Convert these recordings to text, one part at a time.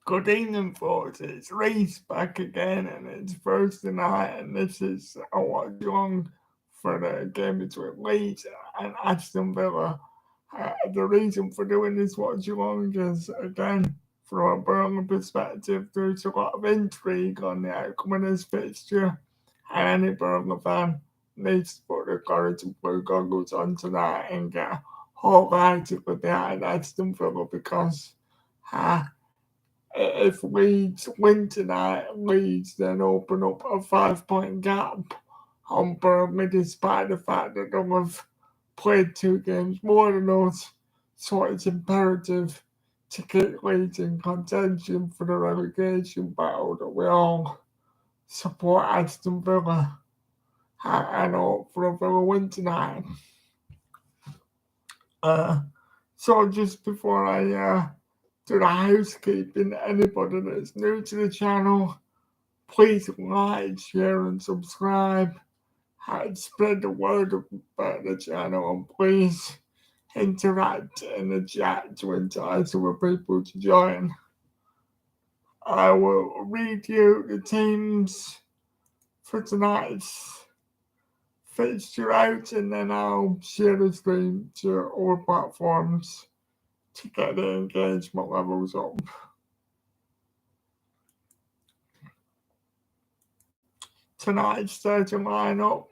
Good evening, folks. It's Reese back again, and it's Thursday night, and this is a watch along for the game between Leeds and Aston Villa. The reason for doing this watch along is, again, from a Burnley perspective, there's a lot of intrigue on the outcome of this fixture, and any Burnley fan needs to put their courage and blue goggles on tonight and get wholeheartedly behind Aston Villa because. Uh, if Leeds win tonight, Leeds then open up a 5 point gap on Burnley, despite the fact that they'll have played 2 games more than us. So it's imperative to keep Leeds in contention for the relegation battle that we all support Aston Villa and hope for a Villa win tonight. Uh, so just before I do the housekeeping, anybody that's new to the channel, please like, share, and subscribe. And spread the word about the channel, and please interact in the chat to entice other people to join. I will read you the teams for tonight's fixture out, and then I'll share the screen to all platforms to get the engagement levels up. Tonight's starting lineup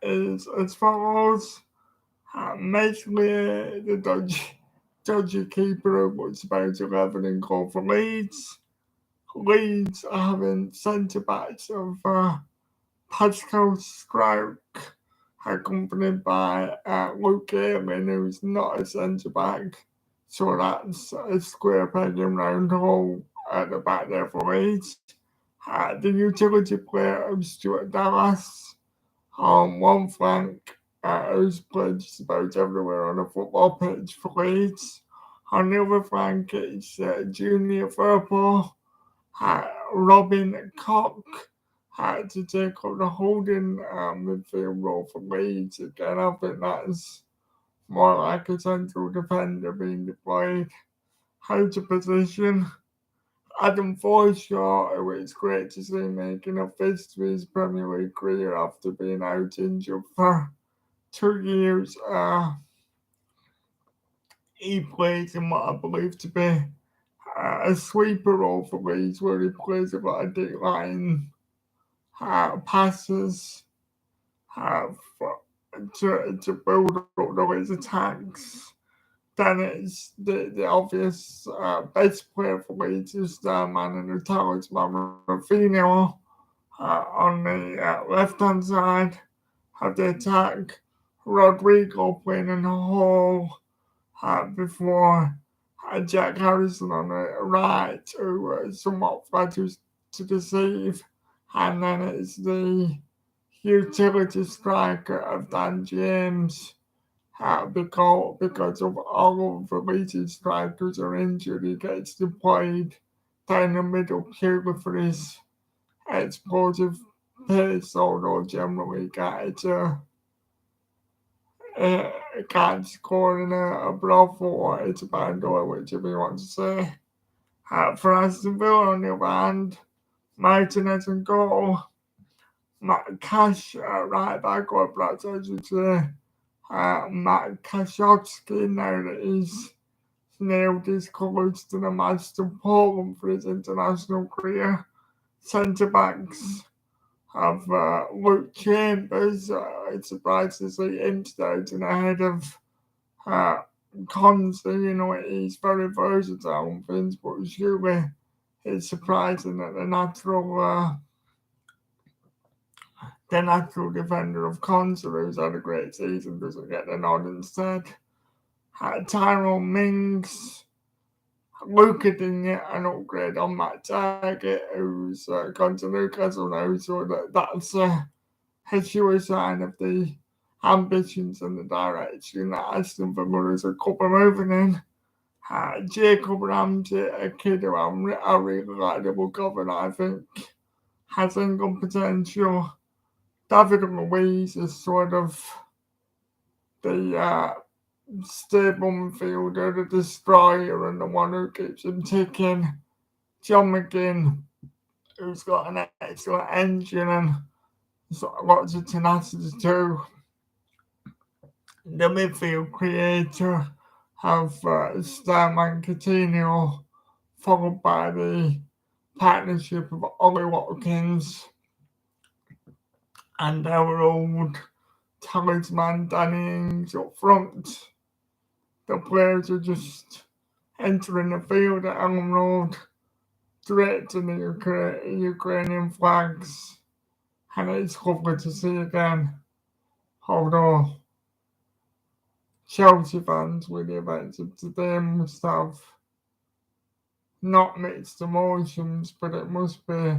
is as follows. Basically, the dodgy keeper was about 11 in goal for Leeds. Leeds are having centre backs of Pascal Strouk, accompanied by Luke Ayling, who's not a centre back. So that's a square peg in round hole at the back there for Leeds. The utility player of Stuart Dallas on one flank, who's played just about everywhere on a football pitch for Leeds. On the other flank, it's Junior Firpo, Robin Koch to take up the holding midfield role for Leeds. Again, I think that's more like a central defender being deployed out of position. Adam Forshaw, who it's great to see making a fist to his Premier League career after being out injured for 2 years. He plays in what I believe to be a sweeper role for Leeds, where he plays a lot of deep line passes to build up those attacks. Then it's the obvious best player for Leeds is the man in the talisman, Rafinha, on the left-hand side of the attack. Rodrigo playing in the hole before Jack Harrison on the right, who somewhat flatters to deceive. And then it's the utility striker of Dan James. Because of all of the Leeds strikers are injured, he gets deployed down the middle purely for his explosive pace, although generally can't score in a brothel or it's a bad door, whichever you want to say. For Aston Villa, on the other hand, Martinez and goal, Matt Cash right back, or perhaps I should say, Matt Kashowski, now that he's nailed his colours to the mast of Poland for his international career. Centre backs of Luke Chambers. It's surprised to see him starting ahead of Conte. You know, he's very versatile and things, but surely it's surprising that the natural defender of Conte, who's had a great season, doesn't get the nod instead. Tyrone Mings, Luca didn't get an upgrade on Matt Target, who's gone to Newcastle now, so that's a sure sign of the ambitions and the direction that Aston Villa is a couple moving in. Jacob Ramsey, a kid who I really like the look of, and I think has income potential. David Luiz is sort of the stable midfielder, the destroyer, and the one who keeps him ticking. John McGinn, who's got an excellent engine and lots of tenacity too. The midfield creator of Starman Coutinho, followed by the partnership of Ollie Watkins and our old talisman Danny Ings up front. The players are just entering the field at Elm Road, directing the Ukrainian flags, and it's lovely to see again. Although Chelsea fans with the events of today must have not mixed emotions, but it must be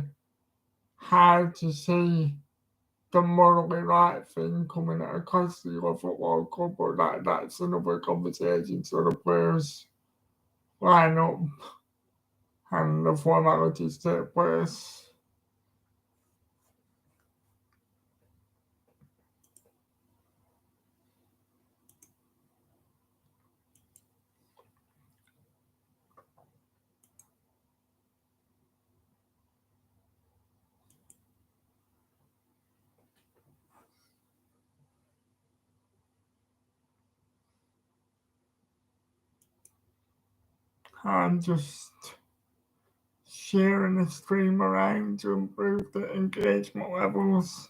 hard to see the morally right thing coming at a cost of your football club, but that's another conversation. So the players line up and the formalities take place. And just sharing the stream around to improve the engagement levels.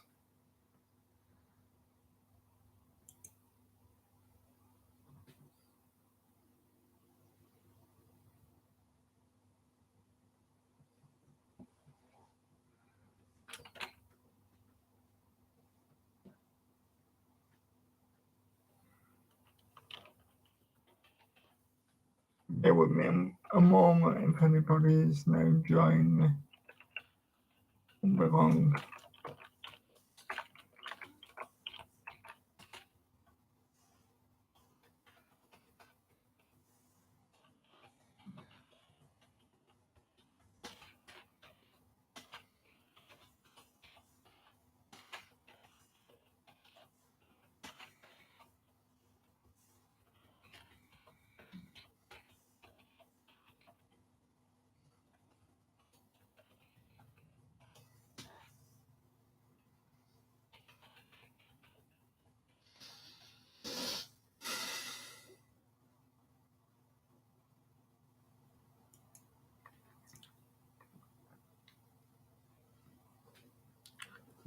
It would be a moment if anybody is now joining me. Belong.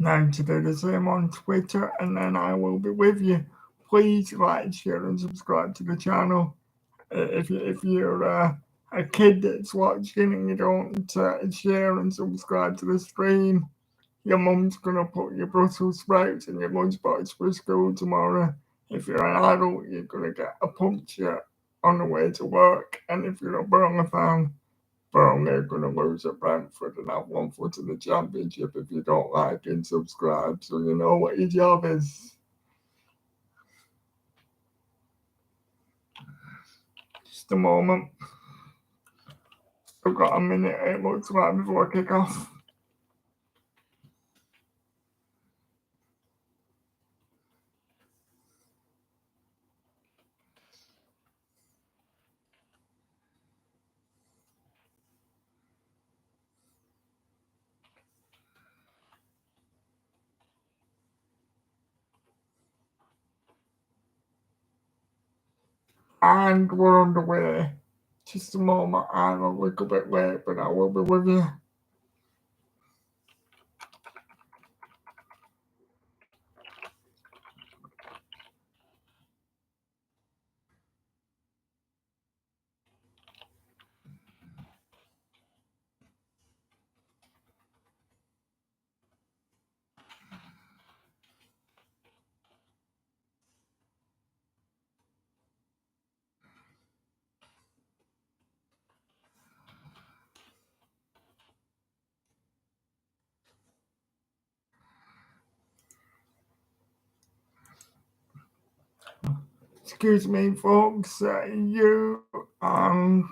Now to do the same on Twitter, and then I will be with you. Please like, share, and subscribe to the channel. If you're a kid that's watching and you don't share and subscribe to the stream, your mum's gonna put your Brussels sprouts in your lunchbox for school tomorrow. If you're an adult, you're gonna get a puncture on the way to work. And if you're a Burnley fan, Burnley are gonna lose at Brentford and have 1 foot in the championship if you don't like and subscribe. So you know what your job is. Just a moment. I've got a minute, it looks like, before I kick off. And we're on the way. Just a moment, I'm a little bit late, but I will be with you. Excuse me, folks, you and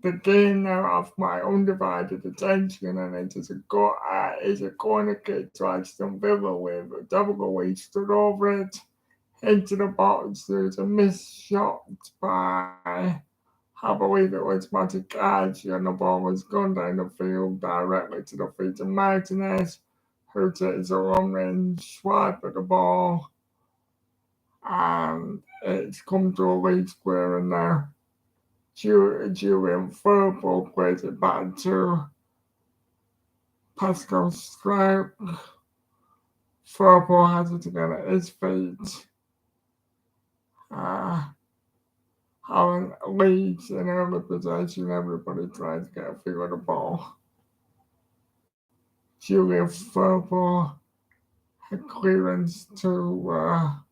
the game now of my undivided attention, and it is a corner kick to Aston Villa with a double away stood over it into the box. There's a missed shot by I believe it was Matikachi, and the ball was gone down the field directly to the feet of Martinez, who takes a long range swipe at the ball, and it's come to a Leeds player, and now Julian Firpo plays it back to Pascal Stroke. Firpo has it again at his feet. Having Leeds in early possession, everybody tries to get a feel of the ball. Julian Firpo had clearance to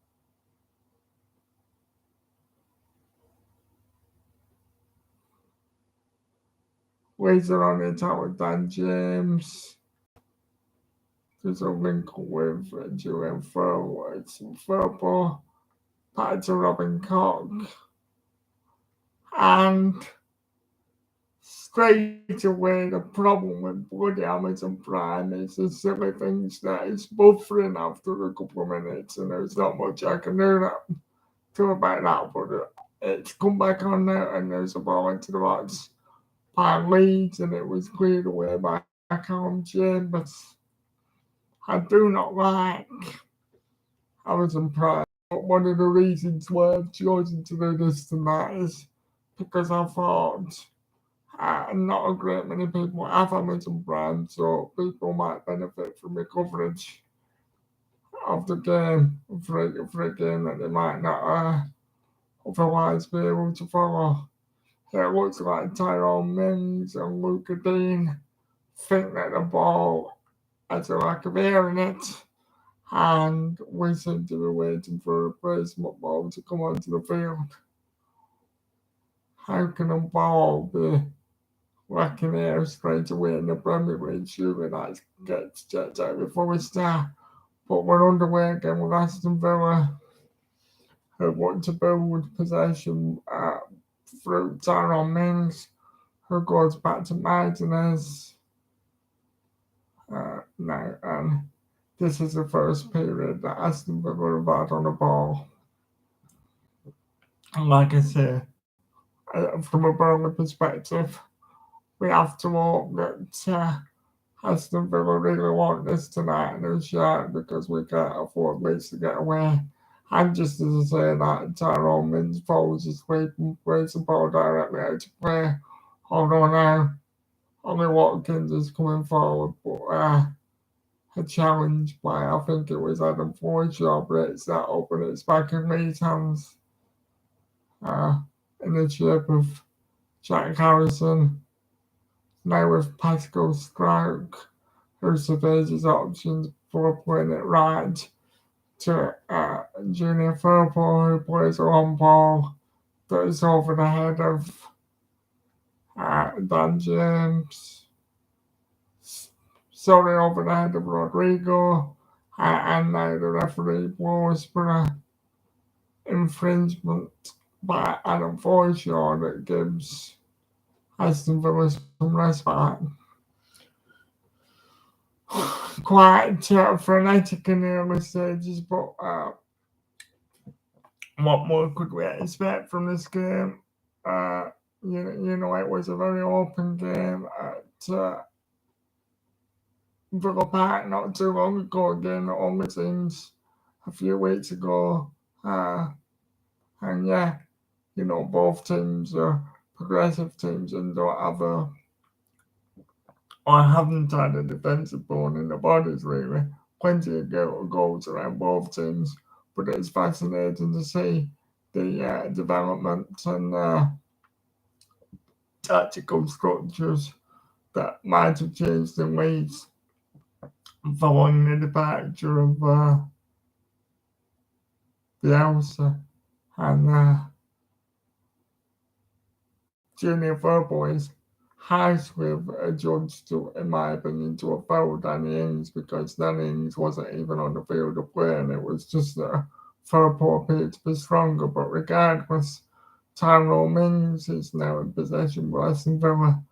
laser on the attack with Dan James. There's a link with Julian Firpo. It's Firpo back to Robin Koch. And straight away, the problem with bloody Amazon Prime is the silly things that it's buffering after a couple of minutes, and there's not much I can do about that. But it's come back on now, and there's a ball into the box by Leeds, and it was cleared away by Callum Chambers. I do not like Amazon Prime. But one of the reasons why I've chosen to do this tonight is because I thought not a great many people have Amazon Prime, so people might benefit from the coverage of the game for a game that they might not otherwise be able to follow. It looks like Tyrone Mings and Luca Dean think that the ball has a lack of air in it, and we seem to be waiting for a replacement ball to come onto the field. How can a ball be lacking air straight away in the Premier League? Surely that gets checked out before we start. But we're underway again with Aston Villa, who want to build possession through Tyrone Mings, who goes back to Martinez. Now, and this is the first period that Aston Villa have had on the ball. And like I say, from a Burnley perspective, we have to hope that Aston Villa really want this tonight and they're sharp because we can't afford Leeds to get away. And just as I say that, Tyrone Mings falls asleep and plays the ball directly out to play. Although now, only Watkins is coming forward, but a challenge by, I think it was Adam Forshaw, breaks that up and it's back in Leeds' hands in the shape of Jack Harrison. Now with Pascal Stroke, who surveys his options for playing it right to Junior Firpo, who plays a long ball that is over the head of Dan James. Sorry, over the head of Rodrigo. And now the referee blows for an infringement by Adam Forshaw that gives Aston Villa some respite. Quite frenetic in the early stages, but what more could we expect from this game? You know, it was a very open game at Villa Park not too long ago. Again, it only seems a few weeks ago. And yeah, you know, both teams are progressive teams and don't have or haven't had a defensive bone in the bodies really. Plenty of goals around both teams, but it's fascinating to see the development and tactical structures that might have changed in Leeds following the departure of Bielsa and Junior Firpo is harshly adjudged to, in my opinion, to have fouled Danny Ings because Danny Ings wasn't even on the field of play and it was just that Firpo appeared to be stronger. But regardless, Tyrone Mings is now in possession with Aston Villa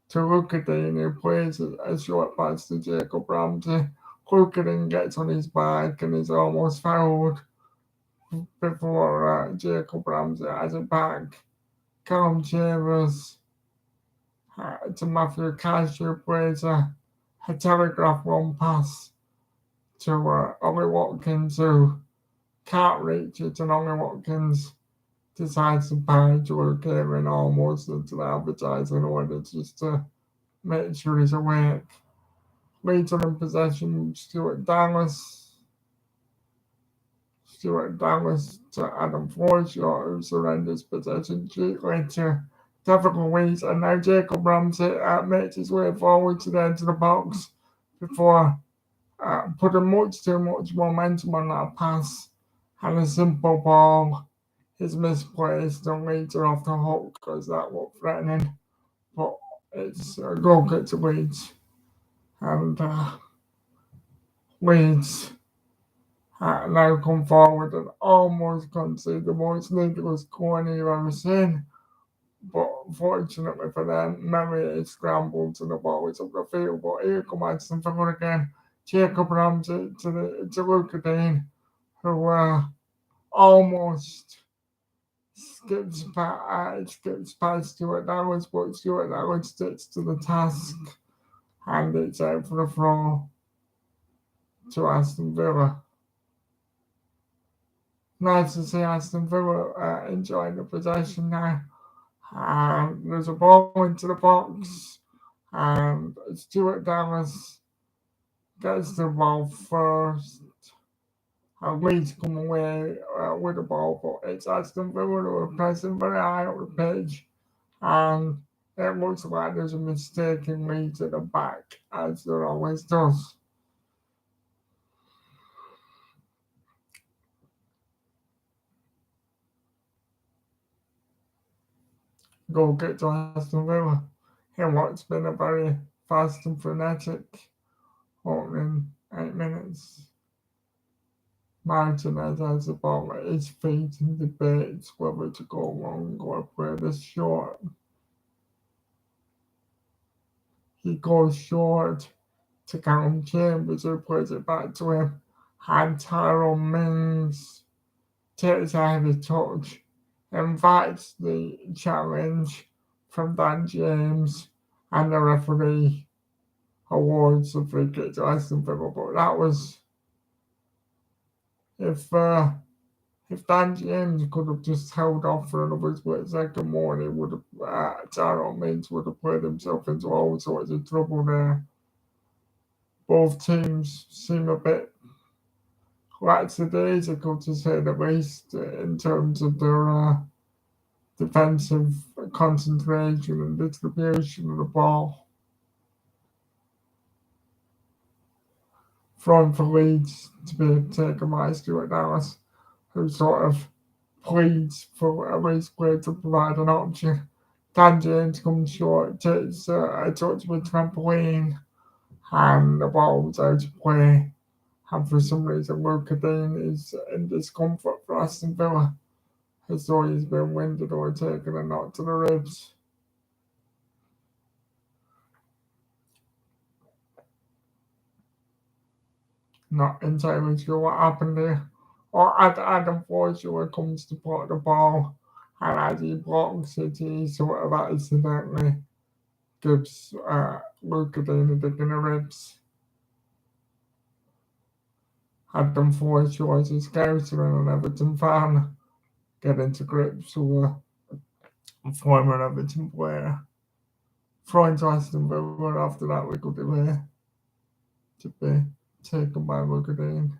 to Lukadin, who plays a short pass to Jacob Ramsey. Lukadin gets on his bike and is almost fouled before Jacob Ramsey has it back. Callum Chambers to Matthew Cash, who plays a telegraph run pass to Ollie Watkins, who can't reach it, and Ollie Watkins decides to page Luke Kieran almost into the advertising order just to make sure he's awake. Leeds are in possession, Stuart Dallas to Adam Forshaw, who surrenders possession cheaply to Devin Louise, and now Jacob Ramsey makes his way forward to the edge of the box before putting much too much momentum on that pass, and a simple ball is misplaced and Leeds are off the hook because that looked threatening, but it's a goal kick to Leeds, and Leeds now come forward and almost concede the most needless corner you've ever seen. But fortunately for them, Mary scrambled to the ball. It's up the field, but here comes Aston Villa again. Jacob Ramsey to Luca Dean, who almost skips past Stuart Dallas, but Stuart Dallas sticks to the task, and it's out for a throw to Aston Villa. Nice to see Aston Villa enjoying the possession now. There's a ball into the box, and Stuart Dallas gets the ball first. And Leeds come away with the ball, but it's Aston Villa who are pressing very high up the pitch, and it looks like there's a mistake in Leeds at the back, as there always does. Goal kick to Aston Villa in what's been a very fast and frenetic opening 8 minutes. Martinez has the ball at his feet and debates whether to go long or play this short. He goes short to Callum Chambers, who plays it back to him, and Tyrone Mings takes a heavy touch, invites the challenge from Dan James, and the referee awards the free kick to Aston Villa. But that was, if Dan James could have just held off for another split second more, he would have, Tyrone Mings would have played himself into all sorts of trouble there. Both teams seem a bit lackadaisical, to say the least, in terms of their defensive concentration and distribution of the ball. Throwing for Leeds to be taken by Stuart Dallas, who sort of pleads for at least play to provide an option. Dan James comes short, takes a touch with trampoline, and the ball's out of play. And for some reason, Luca Dean is in discomfort for Aston Villa, as though he's been winded or taken a knock to the ribs. Not entirely sure what happened here. Or Adam Forshaw comes to block the ball, and as he blocks it, he sort of accidentally gives Luca Dean a dig in the ribs. Adam Forshaw is a scouser and an Everton fan, getting to grips with a former Everton player. Throwing to Aston Villa after that legal delay to be taken by Luca Dean.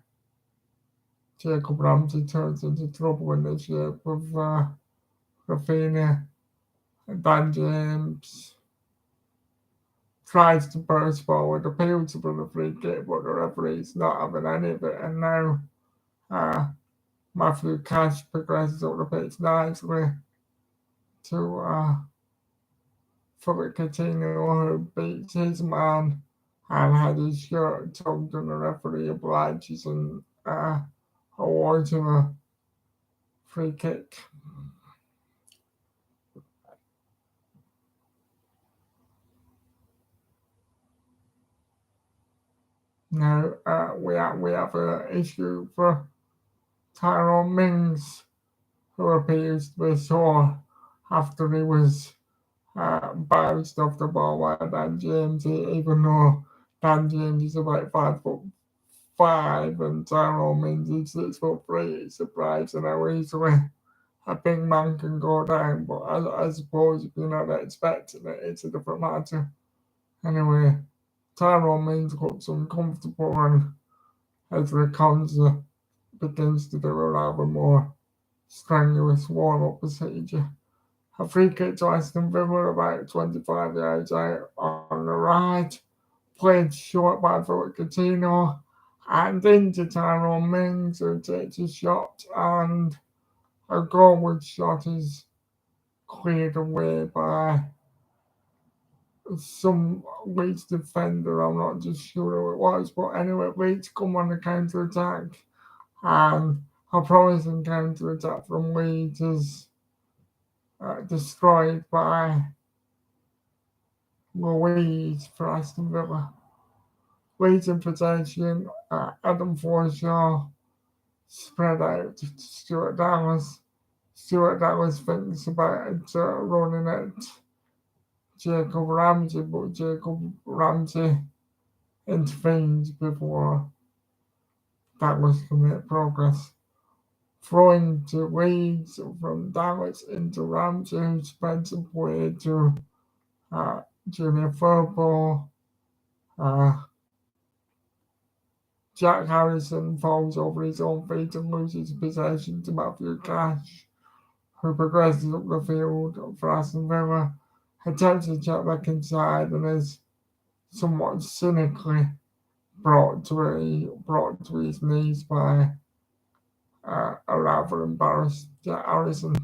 Jacob Ramsey turns into trouble in the shape of Rafinha. Dan James tries to burst forward, appeals for the free kick, but the referee's not having any of it. And now Matthew Cash progresses up the pitch nicely to Philip Coutinho, who beats his man and had his shirt tugged, and the referee obliges and awards him a free kick. Now we have an issue for Tyrone Mings, who appears to be sore after he was bounced off the ball by Dan James, even though Dan James is about 5'5" and Tyrone Mings is 6'3", it's surprising how easily a big man can go down. But I suppose if you're not expecting it, it's a different matter. Anyway, Tyrone Mings looks uncomfortable, and Ezra Konza begins to do a rather more strenuous warm-up procedure. A free kick to Aston Villa about 25 yards out on the right, played short by Coutinho, and into Tyrone Mings, who takes a shot, and a goalward shot is cleared away by some Leeds defender. I'm not just sure who it was, but anyway, Leeds come on the counter attack, and a promising counter attack from Leeds is destroyed by Louise for Aston Villa. Leeds in possession, Adam Forshaw spread out to Stuart Dallas. Stuart Dallas thinks about running at Jacob Ramsey, but Jacob Ramsey intervenes before Dallas can make progress. Throwing to Leeds from Dallas into Ramsey, who spreads the play to Junior Firpo. Jack Harrison falls over his own feet and loses possession to Matthew Cash, who progresses up the field for Aston Villa, attempts to check back inside and is somewhat cynically brought to his knees by a rather embarrassed Jack Harrison.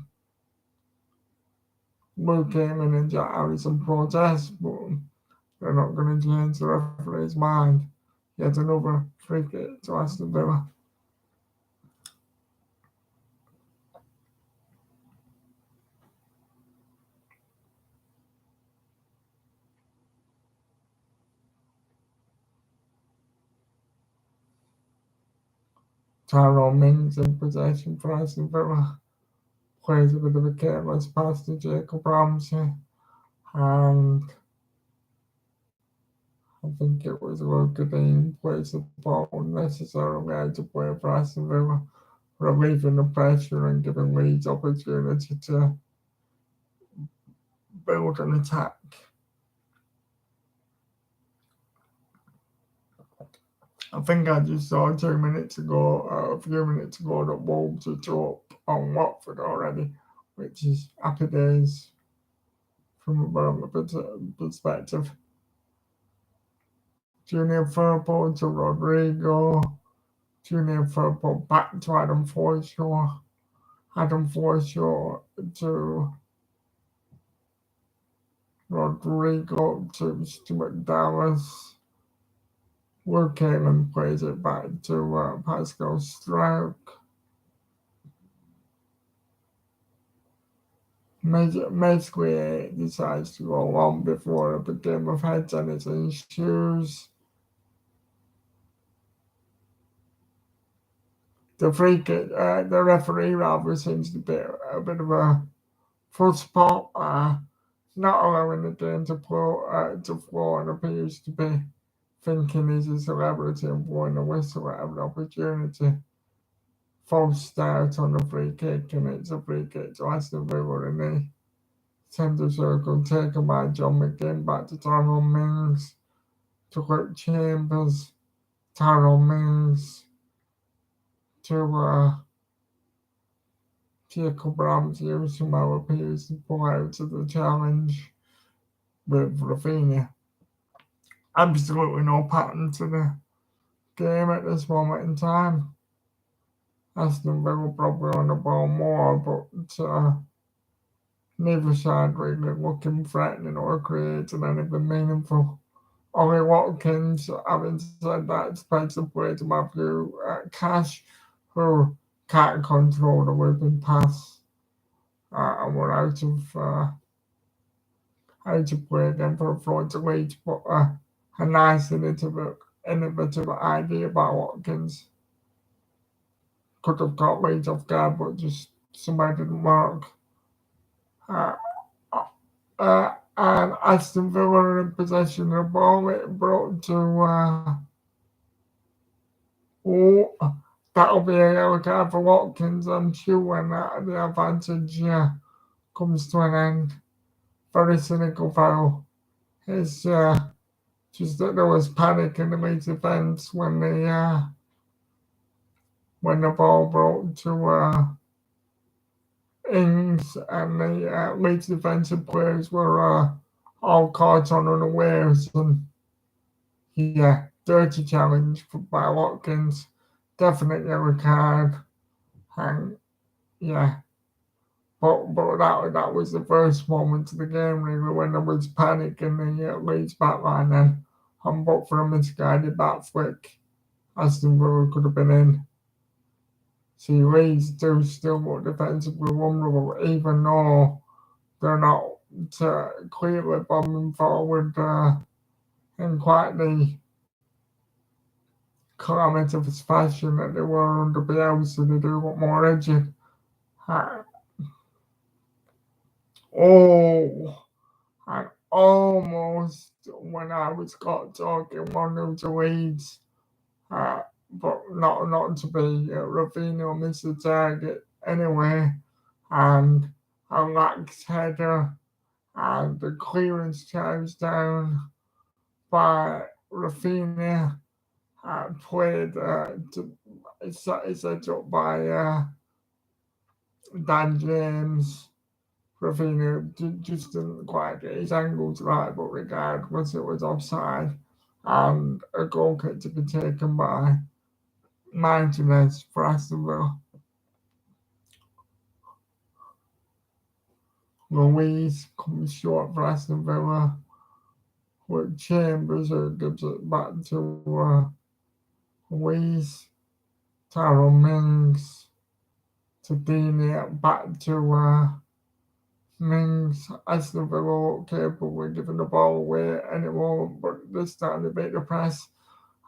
Luke Heyman and Jack Harrison protest, but they're not going to change the referee's mind. Yet another free kick to Aston Villa. Tyrone Mings in possession for Aston Villa. Plays a bit of a careless pass to Jacob Ramsey, and I think it was Luke plays the ball unnecessarily out of play for Aston Villa, relieving the pressure and giving Leeds opportunity to build an attack. I think I just saw a few minutes ago that Wolves are up on Watford already, which is happy days from a Birmingham perspective. Junior Firpo to Rodrigo. Junior Firpo back to Adam Forshaw. Adam Forshaw to Rodrigo to Stuart Dallas. Luke Heyman plays it back to Pascal Struijk. Basically, decides to go on before a game of head tennis ensues. The referee rather seems to be a bit of a full spot, not allowing the game to flow and appears to be thinking he's a celebrity and blowing a whistle at every opportunity. False start on the free kick, and it's a free kick to Aston Villa in the centre circle, taken by John McGinn back to Tyrone Mings to Luke Chambers. Tyrone Mings to Jacob Ramsey, who somehow appears to pull out of the challenge with Rafinha. Absolutely no pattern to the game at this moment in time. Aston Villa probably on the ball more, but neither side really looking threatening or creating anything meaningful. Ollie Watkins, having said that, spreads the play to Matthew Cash, who can't control the whipping pass, and we're out of play again for a throw to Leeds, but a nice innovative idea by Watkins. Could have got Leeds off guard, but just somebody didn't work. Uh, and Aston Villa in possession of the ball. It brought to oh, that'll be a yellow card for Watkins, I'm sure, when the advantage comes to an end. Very cynical foul. It's just that there was panic in the Leeds defence when the ball brought to Ings, and the Leeds defensive players were all caught on unawares. And yeah, dirty challenge by Watkins. Definite yellow card. And yeah, but that was the first moment of the game, really, when there was panic in the Leeds backline. Then, and but for a misguided back flick, Aston Villa could have been in. See, Leeds do still look defensively vulnerable, even though they're not clearly bombing forward in quite the calamitous fashion that they were under Bielsa. They do look more edgy. Uh, oh, and almost when I was got talking 1-0 to Leeds, but not to be. Rafinha missed the target anyway, and a lax header, and the clearance charge down by Rafinha, played set up by Dan James. Rafinha just didn't quite get his angles right, but regardless, it was offside, and a goal kick to be taken by Martinez for Aston Villa. Louise comes short for Aston Villa, with Chambers who gives it back to Louise. Tyrone Mings to Dini, back to Mings. Aston Villa look capable of giving the ball away anymore, but this time they beat the press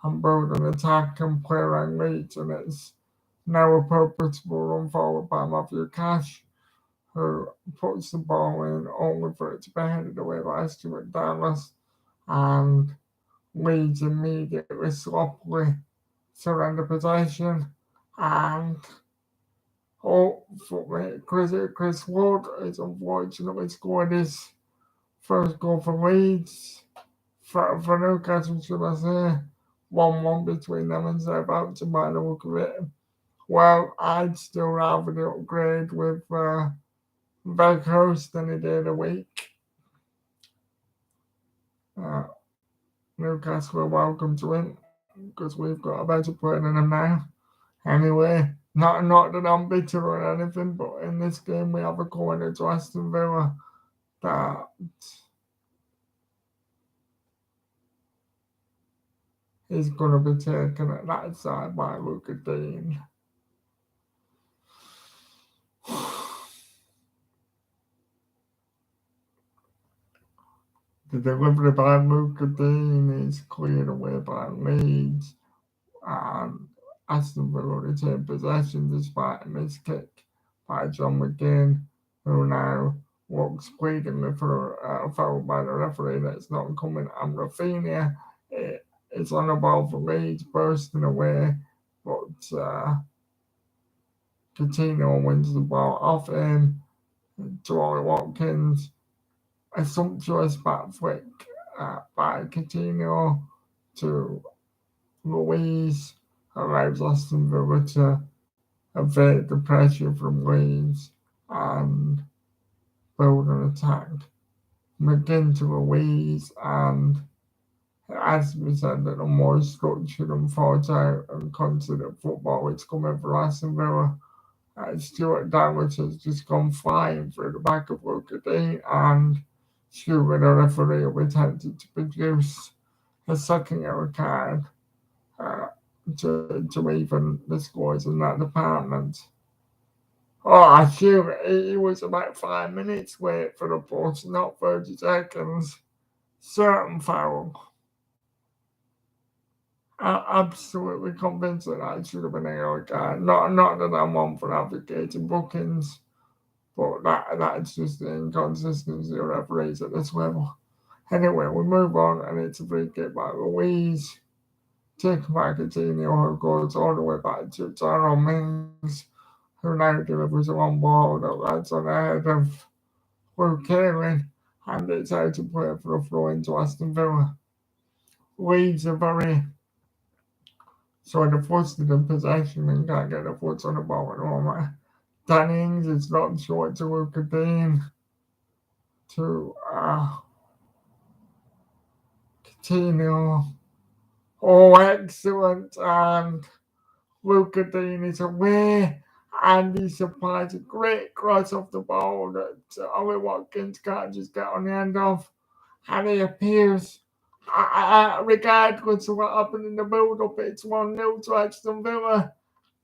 and build an attack and play around Leeds, and it's now a purposeful run forward by Matthew Cash, who puts the ball in only for it to be headed away by Stuart Dallas, and Leeds immediately sloppily surrender possession, and hopefully Chris Wood has unfortunately scored his first goal for Leeds, for Newcastle, should I say. 1-1 between them and Southampton by the look of it. Well, I'd still rather the upgrade with Veghurst than he did a week. Uh, Newcastle are welcome to him because we've got a better player than him now. Anyway, not that I'm bitter or anything, but in this game we have a corner to Aston Villa that is going to be taken at that side by Luca Dean. The delivery by Luca Dean is cleared away by Leeds, and Aston Villa retain possession despite a missed kick by John McGinn, who now looks pleadingly for a foul by the referee that's not coming. And Rafinha is on the ball for Leeds, bursting away, but Coutinho wins the ball off him to Ollie Watkins. A sumptuous back flick by Coutinho to Louise allows Aston Villa to evade the pressure from Leeds and build an attack. McGinn to Louise, and it has to be said that a more structured and thought out and considered football is coming for Aston Villa. Stuart Dallas has just gone flying through the back of Luca Dean, and Stuart, the referee, will be tempted to produce a second yellow card uh, to even the scores in that department. Oh, I assume it was about 5 minutes wait for the post, not 30 seconds. Certain foul. I'm absolutely convinced that should have been a yellow card. Not that I'm one for advocating bookings, But that's just the inconsistency of referees at this level. Anyway, we move on, and it's a free kick by Louise. Taken by Coutinho, who goes all the way back to Tyrone Mings, who now delivers a long ball that lands on the head of Luke Ayling, and it's out to play for a throw into Aston Villa. Leeds are very sort of flustered in possession and can't get their foot on the ball at the moment. Danny Ings is dropped short to Luca Dean to Coutinho. Oh, excellent! And Luca Dean is away, and he supplies a great cross off the ball that Ollie Watkins can't just get on the end of. And he appears, regardless of what happened in the build-up, it's 1-0 to Aston Villa.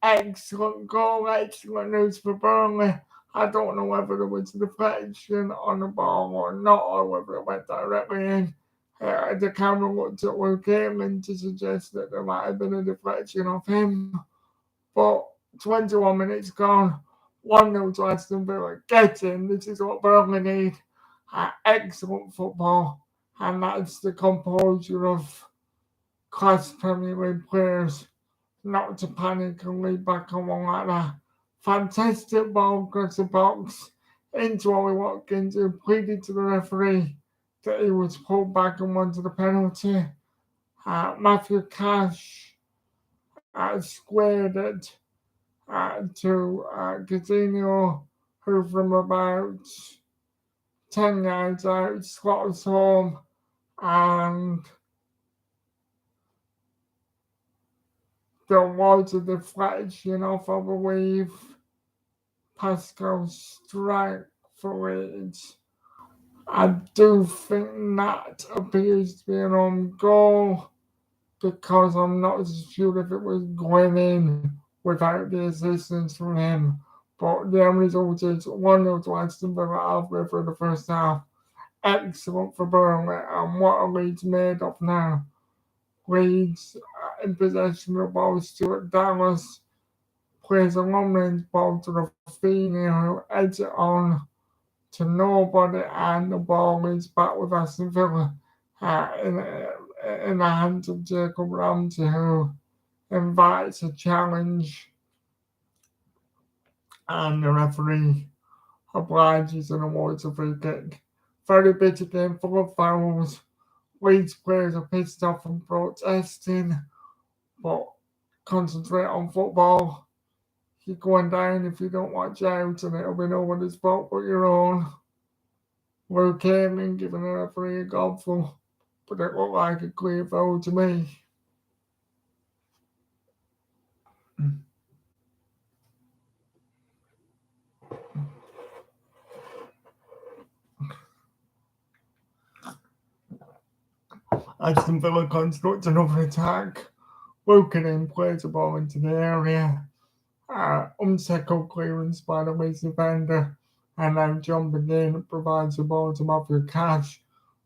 Excellent goal, excellent news for Burnley. I don't know whether there was a deflection on the ball or not, or whether it went directly in. The camera looked at Luke Ayling to suggest that there might have been a deflection of him. But 21 minutes gone, 1-0 to Aston Villa. Get in, this is what Burnley need. Excellent football, and that's the composure of class Premier League players. Not to panic and lead back on one like that. Fantastic ball across the box into Ollie Watkins, who pleaded to the referee that he was pulled back and wanted a penalty. Matthew Cash squared it to Coutinho, who from about 10 yards out slots home, and there was a deflection off, I believe, Pascal Strike for Leeds. I do think that appears to be an own goal, because I'm not sure if it was going in without the assistance from him. But the end result is 1-0 to Aston Villa halfway through the first half. Excellent for Burnley, and what are Leeds made of now? Leeds in possession of the ball. Stuart Dallas plays a long-range ball to Rafinha, who heads it on to nobody, and the ball is back with Aston Villa in the hands of Jacob Ramsey, who invites a challenge, and the referee obliges and awards a free kick. Very bitter game, full of fouls. Leeds players are pissed off and protesting, but concentrate on football. You're going down if you don't watch out, and it'll be nobody's fault but your own. Luke Ayling giving the referee a gobful, but it looked like a clear foul to me. Aston Villa constructs another attack. Woken plays the ball into the area. Unsettled clearance by the Leeds defender. And now John Begin provides the ball to Matthew Cash,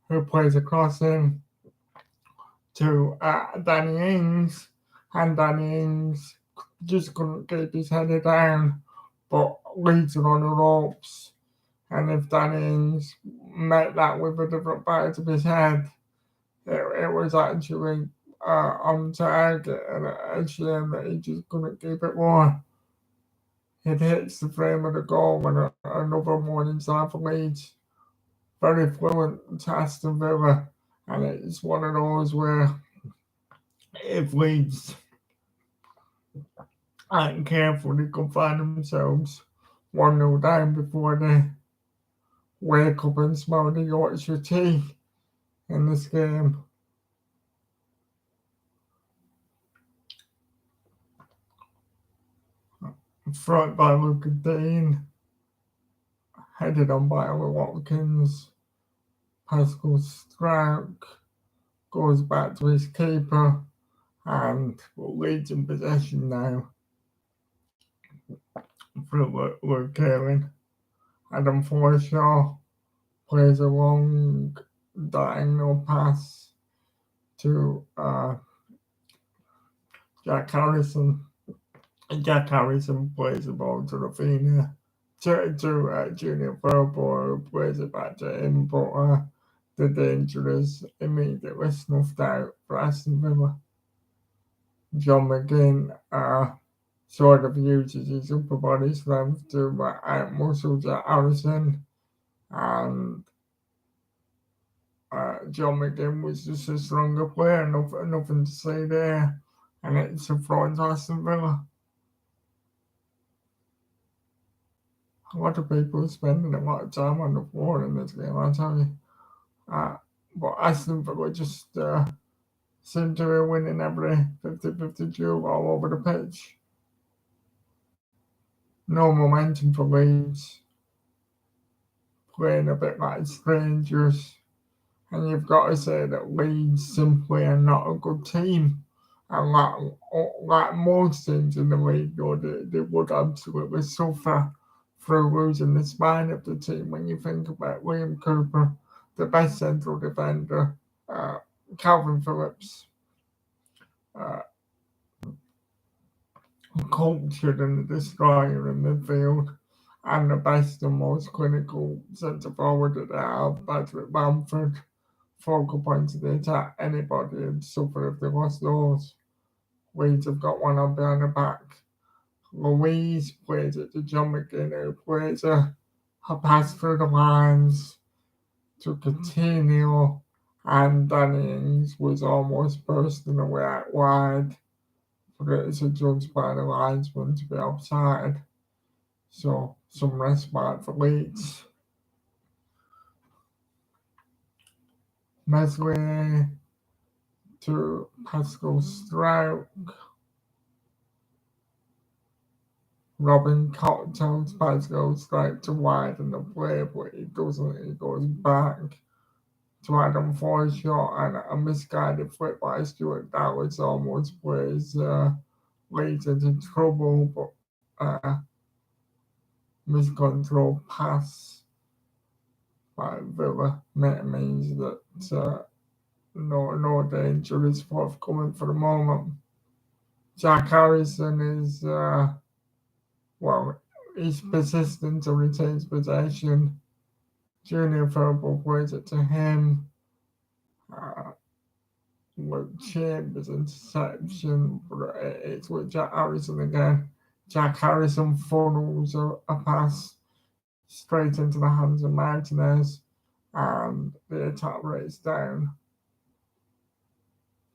who plays a cross in to Danny Ings. And Danny Ings just couldn't keep his head down. But Leeds are on the ropes. And if Danny Ings met that with a different part of his head, it was actually on target, and a shame that he just couldn't keep it more. It hits the frame of the goal, and another one inside for Leeds. Very fluent to Aston Villa, and it's one of those where if Leeds aren't careful, they could find themselves 1-0 down before they wake up and smell the Yorkshire tea in this game. Front by Luca Dean, headed on by Ollie Watkins. Pascal Strauch goes back to his keeper, and Leeds in possession now for Luke Ayling. Adam Forshaw plays a long diagonal pass to Jack Harrison. Jack Harrison plays the ball to Rafinha Junior Verbal, who plays it back to him, but the danger is immediately snuffed out for Aston Villa. John McGinn sort of uses his upper body strength to outmuscle Jack Harrison, and John McGinn was just a stronger player, nothing to say there, and it's a fraud to Aston Villa. A lot of people are spending a lot of time on the floor in this game, I tell you. But Aston Villa just seem to be winning every 50-50 duel all over the pitch. No momentum for Leeds, playing a bit like strangers. And you've got to say that Leeds simply are not a good team. And like most teams in the league, they would absolutely suffer through losing the spine of the team when you think about Liam Cooper, the best central defender, uh, Calvin Phillips, uh, cultured and a destroyer in midfield, and the best and most clinical centre forward that they have, Patrick Bamford, focal point of the attack. Anybody would suffer if they lost those. Leeds have got one on behind the back. Louise plays it to John McGinn, who plays a pass through the lines to Coutinho, and Danny Ings was almost bursting away out wide, but it is adjudged by the linesman to be offside. So some respite for Leeds. Meslier to Pascal Strouk. Robin cocktails Pascal Strouk to widen the play, but he doesn't. He goes back to Adam Forshaw, and a misguided flip by Stuart Dallas almost plays Leeds into trouble, but miscontrolled pass by Villa means that no danger is forthcoming for the moment. Jack Harrison is he's persistent and retains possession. Junior Verbal plays it to him. With Chambers interception, but it's with Jack Harrison again. Jack Harrison funnels a pass straight into the hands of Martinez, and the attack rates down.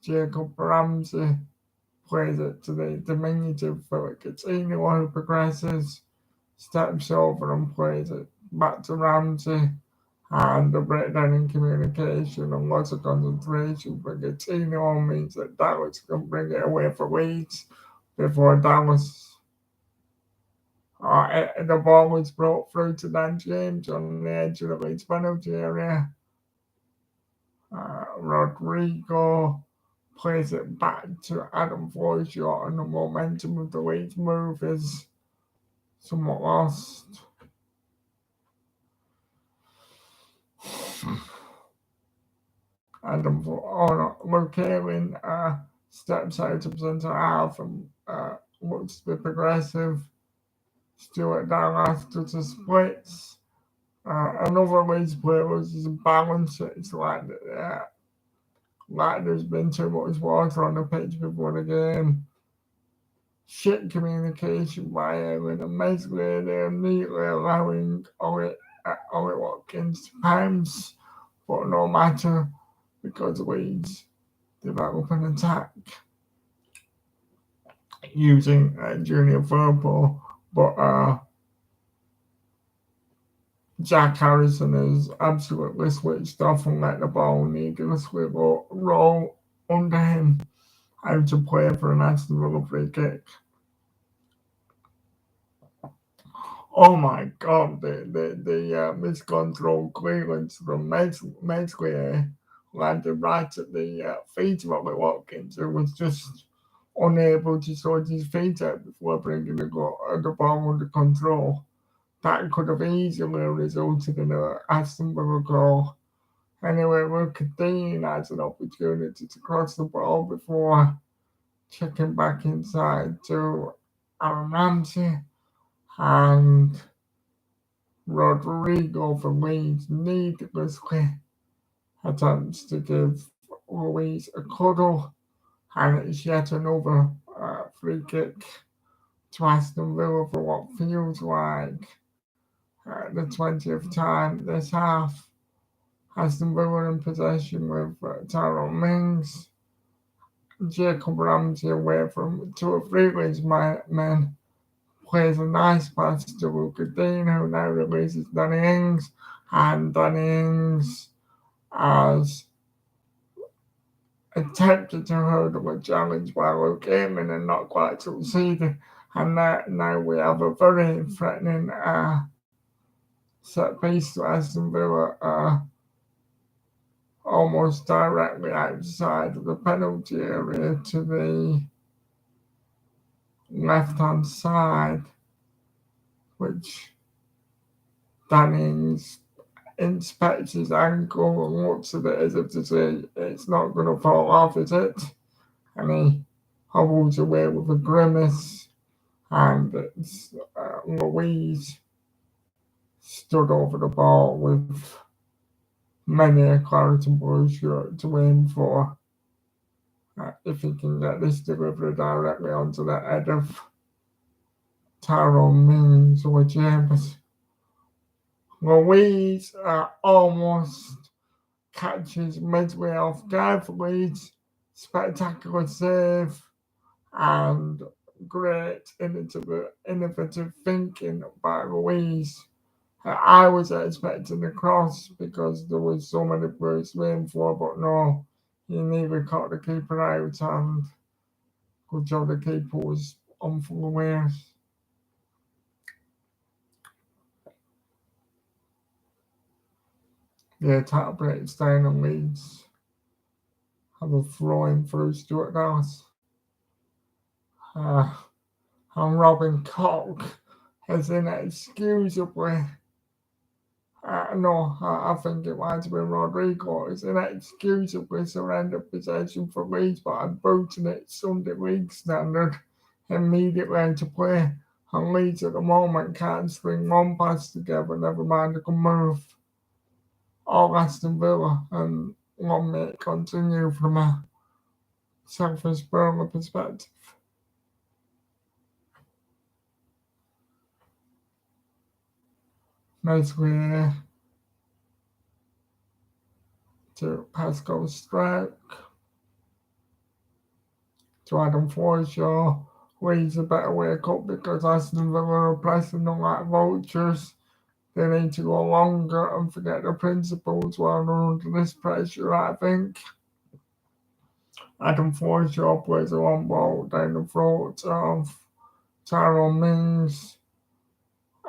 Jacob Ramsey plays it to the diminutive Philip Coutinho, who progresses, steps over and plays it back to Ramsey, and the breakdown in communication and loss of concentration for Coutinho means that Dallas can bring it away for Leeds before Dallas. The ball was brought through to Dan James on the edge of the Leeds penalty area. Rodrigo plays it back to Adam Forshaw, and the momentum of the Leeds move is somewhat lost. Luke Ayling steps out of centre half and looks to be progressive. Stuart Dallas does a splits. Another Leeds player loses balance. It's like there's been too much water on the pitch before the game. Shit communication by Ayling and Meslier. They're neatly allowing Ollie Watkins to pounce, but no matter, because Leeds develop an attack using Junior Verbal, but Jack Harrison is absolutely switched off and let the ball needlessly roll under him out of play for an Aston Villa free kick. Oh my God, the miscontrolled clearance from Meslier landed right at the feet of Ollie Watkins, who was just unable to sort his feet out before bringing the ball under control. That could have easily resulted in an Aston Villa goal. Anyway, Luke Dean has an opportunity to cross the ball before checking back inside to Aaron Ramsey, and Rodrigo for Leeds needlessly attempts to give Louise a cuddle, and it's yet another free kick to Aston Villa for what feels like the 20th time this half. Aston Villa in possession with Tyrone Mings. Jacob Ramsey away from two or three Leeds men. Plays a nice pass to Luca Dean, who now releases Danny Ings, and Danny Ings has attempted to hurdle a challenge by Luke Ayman and not quite succeeded. And now we have a very threatening set piece to Aston Villa, almost directly outside of the penalty area to the left-hand side, which Danny Ings inspects his ankle and looks at it as if to say, it's not going to fall off, is it? And he hobbles away with a grimace, and it's Louise stood over the ball with many a claret and blue shirt to aim for. If he can get this delivery directly onto the head of Tyrone Mings or James. Louise almost catches midway off guard for Leeds. Spectacular save and great innovative thinking by Louise. I was expecting a cross because there was so many players waiting for, but no, he nearly caught the keeper out, and good job the keeper was on full awares. The attack breaks down and Leeds have a throw in through Stuart Dallas. And Robin Koch has inexcusably, I think it might have been Rodrigo, has inexcusably surrendered possession for Leeds, but I'm booting it Sunday League standard immediately into play. And Leeds at the moment can't string one pass together, never mind a good move. All Aston Villa, and one may continue from a selfish Burma perspective. Basically, to Pascal Strike, to Adam Forshaw, Leeds a better wake up because Aston Villa are pressing them like vultures. They need to go longer and forget the principles while they're under this pressure, I think. Adam Forshaw plays a long ball down the throat of Tyrone Mings.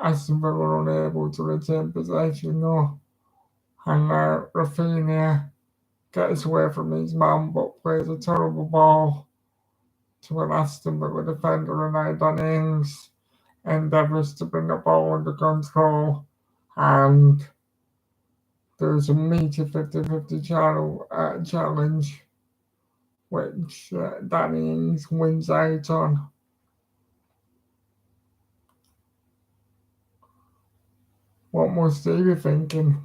Aston Villa are unable to retain possession though. And Rafinha gets away from his man but plays a terrible ball to an Aston Villa defender, and now Danny Ings endeavours to bring the ball under control, and there's a meaty 50-50 challenge which Danny Ings wins out on. What must he be thinking?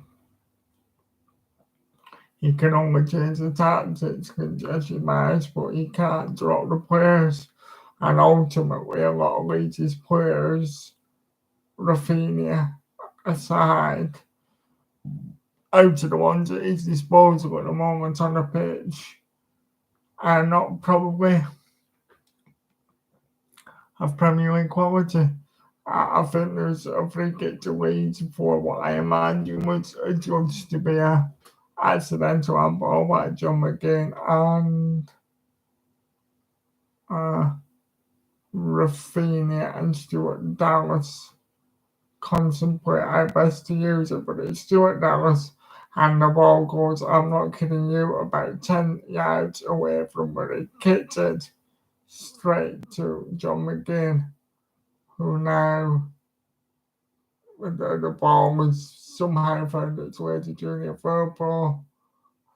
He can only change the tactics, congestion match, but he can't drop the players. And ultimately, a lot of Leeds' players, Rafinha aside, out of the ones at his disposal at the moment on the pitch, are not probably of Premier League quality. I think there's a free kick to Leeds for what I imagine was adjudged to be a accidental handball by John McGinn, and Rafinha and Stuart Dallas contemplate how best to use it, but it's Stuart Dallas, and the ball goes, I'm not kidding you, about 10 yards away from where he kicked it straight to John McGinn, who now, the ball was somehow found its way to Junior Firpo,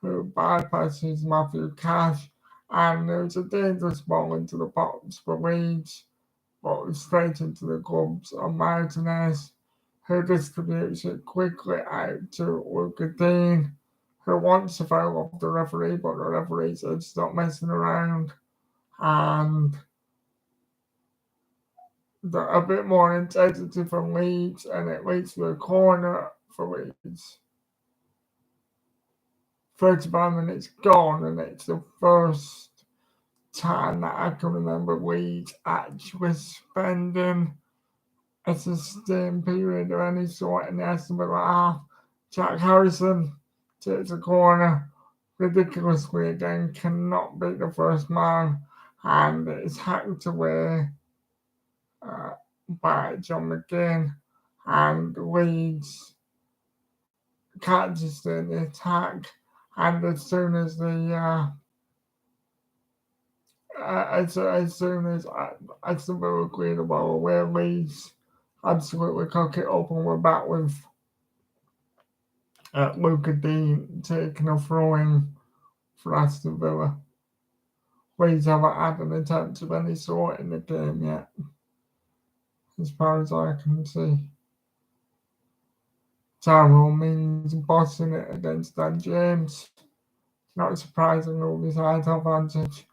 who bypasses Matthew Cash, and there's a dangerous ball into the box for Leeds, but straight into the clubs of Martinez, who distributes it quickly out to Luca Dean, who wants to foul off the referee, but the referee said stop messing around. And a bit more intensity from Leeds, and it leads to a corner for Leeds. 35 minutes gone, and it's the first time that I can remember Leeds actually spending a sustained period of any sort in the Aston Villa half. Jack Harrison takes a corner ridiculously again, cannot beat the first man, and it's hacked away by John McGinn, and Leeds catches the attack, and as soon as Aston Villa clear the ball away, Leeds absolutely cock it up, and we're back with Luca Dean taking a throw-in for Aston Villa. Leeds haven't had an attempt of any sort in the game yet, as far as I can see. Tyrone Mings bossing it against Dan James. Not surprisingly with his height advantage.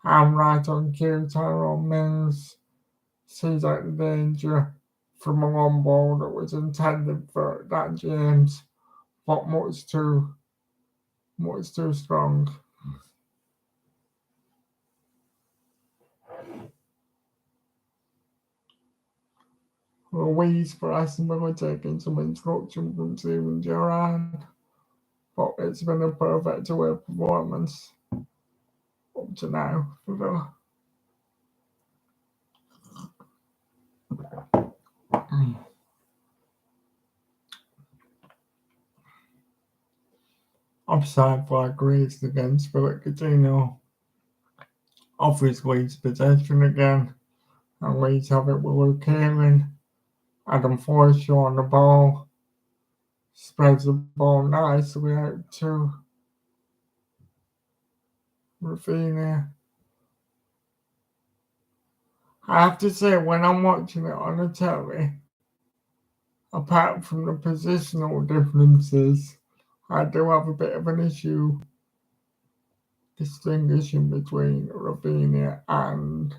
I'm right on cue. Tyrone Mings sees out the danger from a long ball that was intended for Dan James, but much too strong. Louise for Aston Villa taking some instruction from Steven Gerrard, but it's been a perfect away performance up to now for Villa. Offside flag raised against Philip Coutinho. Offers Leeds possession again, and Leeds have it with Luke Ayling. Adam Forshaw on the ball. Spreads the ball nicely out to Rafinha. I have to say, when I'm watching it on the telly, apart from the positional differences, I do have a bit of an issue distinguishing between Rafinha and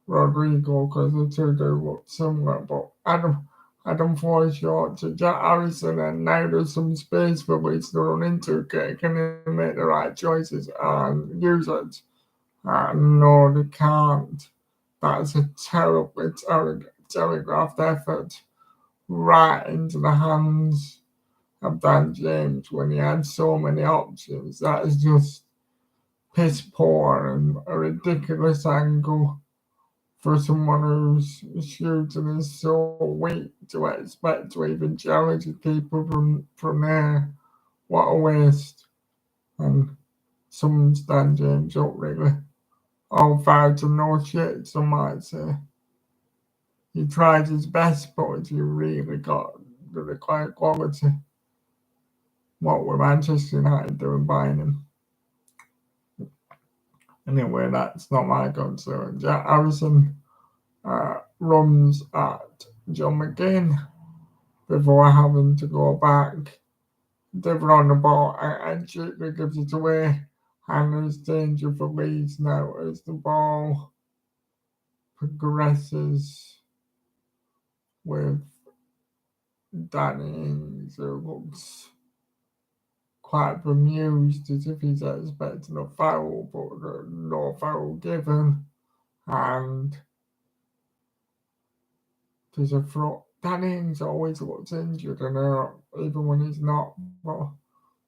Rodrigo because the two do look similar. But Adam Forshaw to Jack Harrison, and now there's some space for Leeds to run into. Can he make the right choices and use it? No, they can't. That's a terribly telegraphed effort right into the hands of Dan James when he had so many options. That is just piss poor and a ridiculous angle for someone whose shooting is so weak to expect to even challenge the keeper from there. What a waste. And sums Dan James up really. All foul to no shit, some might say. He tried his best, but he really got the required quality. What were Manchester United doing buying him? Anyway, that's not my concern. Jack Harrison runs at John McGinn before having to go back. Diver on the ball and Chipper gives it away. And there's danger for Leeds now as the ball progresses with Danny Ings, who looks quite bemused as if he's expecting a foul, but no foul given. And there's a throw. Danny Ings always looks injured and hurt, even when he's not. But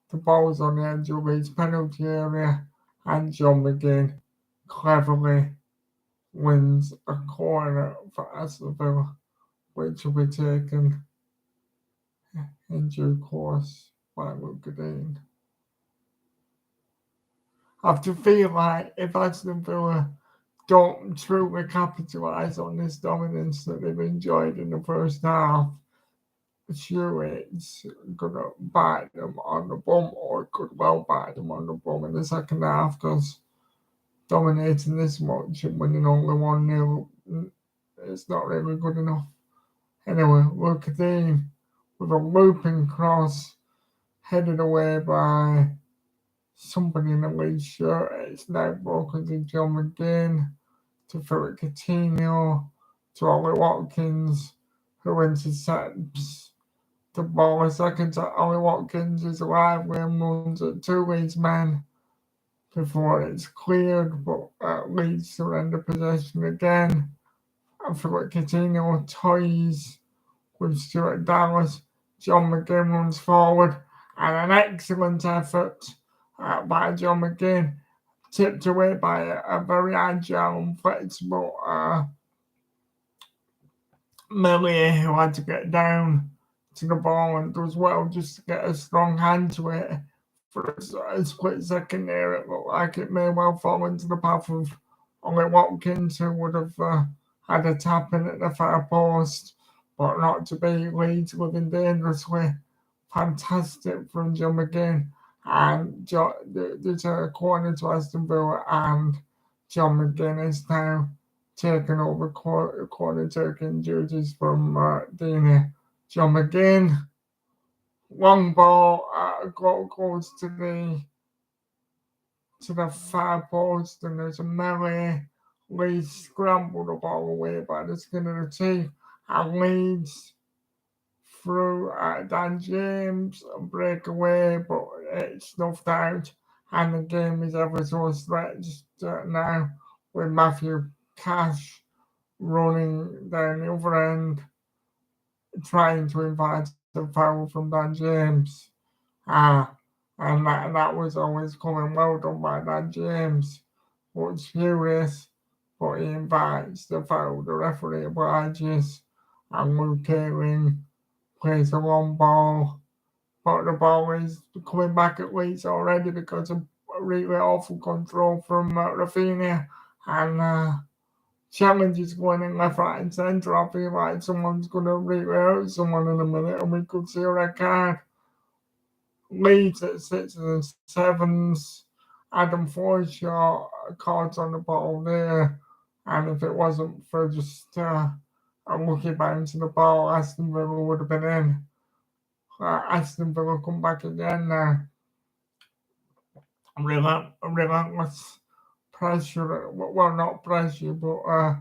the ball's on the edge of his penalty area, and John McGinn cleverly wins a corner for Aston Villa, which will be taken in due course by Luca Dean. I have to feel like if Aston Villa don't truly capitalise on this dominance that they've enjoyed in the first half, surely it's going to bite them on the bum, or it could well bite them on the bum in the second half, because dominating this much and winning only 1-0, it's not really good enough. Anyway, Luca Dean with a looping cross headed away by somebody in the Leeds shirt. It's now broken to John McGinn, to Philip Coutinho, to Ollie Watkins, who intercepts the ball. A second to Ollie Watkins is lively and runs at two Leeds men before it's cleared, but Leeds surrender possession again. And Philip Coutinho toys with Stuart Dallas. John McGinn runs forward, and an excellent effort by John McGinn, tipped away by a very agile and flexible Melier, who had to get down to the ball and does well just to get a strong hand to it. For a split second there, it looked like it may well fall into the path of Ollie Watkins, who would have had a tap in at the far post, but not to be. Leeds living dangerously. Fantastic from John McGinn. And there's a corner to Aston Villa, and John McGinn is now taken over corner taking duties from Deeney. John McGinn, long ball, goes to the far post, and there's a melee. Leeds scramble the ball away by the skin of the teeth, and Leeds through Dan James, breakaway, but it's snuffed out, and the game is ever so stretched now with Matthew Cash running down the other end, trying to invite a foul from Dan James. And that was always coming well done by Dan James. What's furious, but he invites the foul. The referee obliges, and Luke Ayling plays a long ball, but the ball is coming back at Leeds already because of really awful control from Rafinha, and challenges going in left, right, and centre. I feel like someone's going to really hurt someone in a minute, and we could see a red card. Leeds at 6s and 7s. Adam Forshaw caught on the ball there, and if it wasn't for just a lucky bounce of the ball, Aston Villa would have been in. Aston Villa come back again now. Relentless pressure. Well, not pressure, but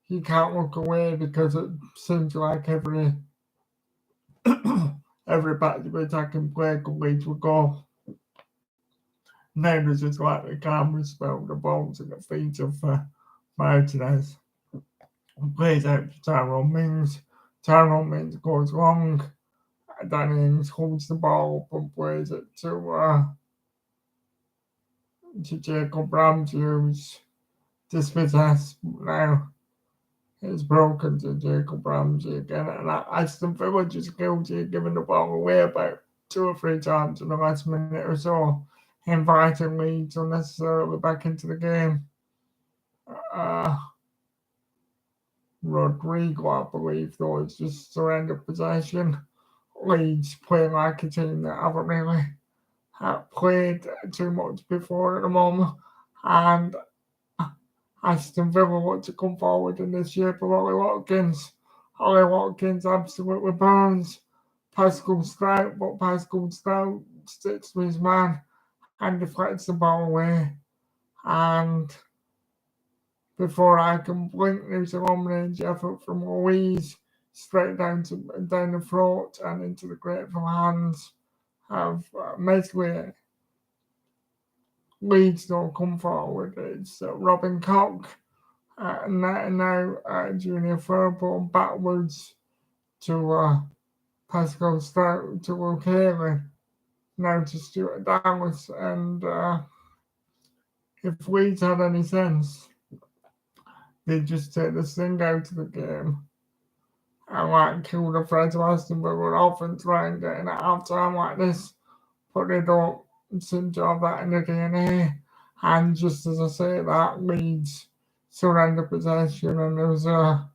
he can't look away because it seems like every batch of attacking play could lead to a goal. Now there's just like the camera spell the balls at the feet of Martinez. Plays out to Tyrone Mings. Tyrone Mings goes long. Danny Ings holds the ball up and plays it to Jacob Ramsey, who's dispossessed now. It's broken to Jacob Ramsey again, and Aston Villa just guilty of giving the ball away about 2 or 3 times in the last minute or so, inviting Leeds unnecessarily back into the game. Rodrigo, I believe, though, has just surrendered possession. Leeds playing like a team that haven't really played too much before at the moment, and Aston Villa want to come forward in the shape of Ollie Watkins. Ollie Watkins absolutely burns Pascal Strout, but Pascal Strout sticks to his man and deflects the ball away. And before I can blink, there's a long-range effort from Louise straight down the throat and into the grateful hands of Meslier. Leeds don't come forward. It's Robin Koch. Now Junior Fairbairn backwards to Pascal Strout, to Luke Haley, now to Stuart Dallas. And if Leeds had any sense, they'd just take the sting out of the game and like kill the threat of Aston Villa off and try and get in at half time like this, but they don't seem to have that in the DNA. And just as I say that, Leeds surrender possession, and there's a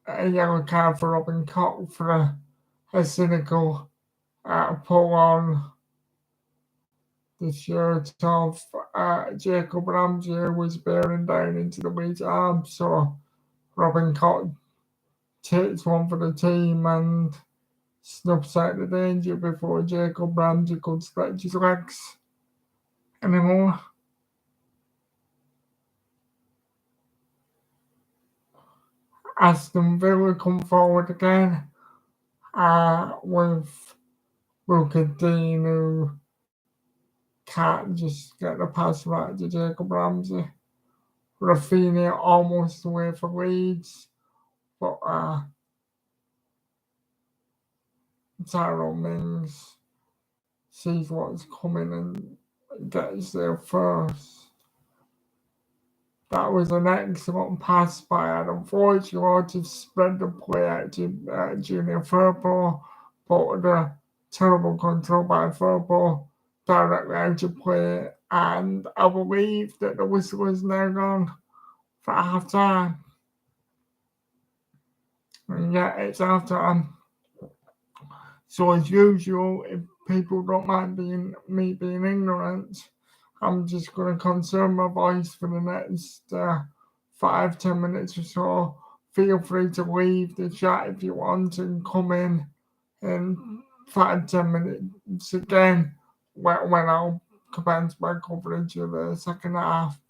yellow card for Robin Koch for a cynical pull on the shirt of Jacob Ramsey, who was bearing down into the Leeds arm. So Robin Koch takes one for the team, and snuffs out the danger before Jacob Ramsey could stretch his legs anymore. Aston Villa come forward again with Luca Dean, who can't just get the pass right to Jacob Ramsey. Rafinha almost away for Leeds, but Tyrone Mings sees what's coming and gets there first. That was an excellent pass by Adam. Unfortunately, to spread the play out to Junior Firpo, but the terrible control by Firpo directly out of play. And I believe that the whistle is now gone for half time. And yeah, it's half time. So as usual, if people don't mind me being ignorant, I'm just going to conserve my voice for the next 5-10 minutes or so. Feel free to leave the chat if you want and come in 5-10 minutes again when I'll commence my coverage of the second half.